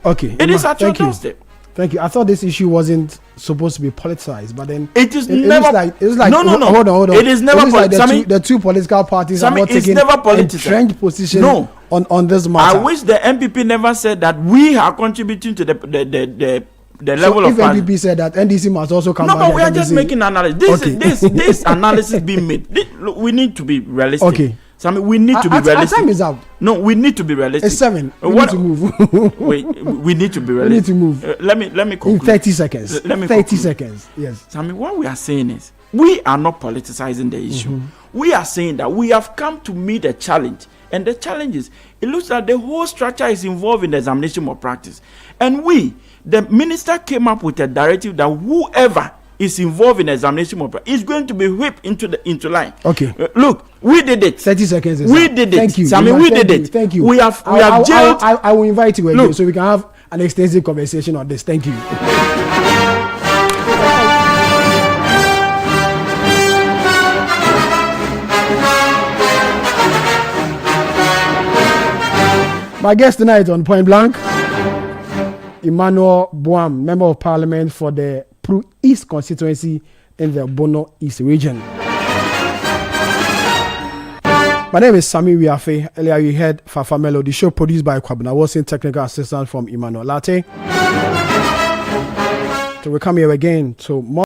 Okay. It is at your doorstep. Thank you. I thought this issue wasn't supposed to be politicized, but then it is never. It's like no. Hold on. It is never like the two political parties are not taking a entrenched position on this matter. I wish the MPP never said that we are contributing to the level of. If MPP said that, NDC must also come. No, but we are just making analysis. This analysis being made. We need to be realistic. Okay. We need to be realistic. Time is out. No, we need to be realistic. It's 7. We need to move. Wait, we need to be realistic. We need to move. Let me conclude. In 30 seconds. Let me 30 conclude. seconds. Yes. What we are saying is, we are not politicizing the issue. We are saying that we have come to meet a challenge. And the challenge is, it looks like the whole structure is involved in the examination of practice. And the minister came up with a directive that whoever is involved in examination of practice is going to be whipped into line. Okay. Look, we did it. 30 seconds. We did it. Thank you. We did it. Thank you. We have jailed. I will invite you again so we can have an extensive conversation on this. Thank you. My guest tonight on Point Blank, Emmanuel Boam, Member of Parliament for the Pru East constituency in the Bono East region. My name is Sami Wiafe. Earlier you heard Fafa Melo, the show produced by Kwabena Wilson, technical assistant from Emmanuel Latte. So we come here again to more.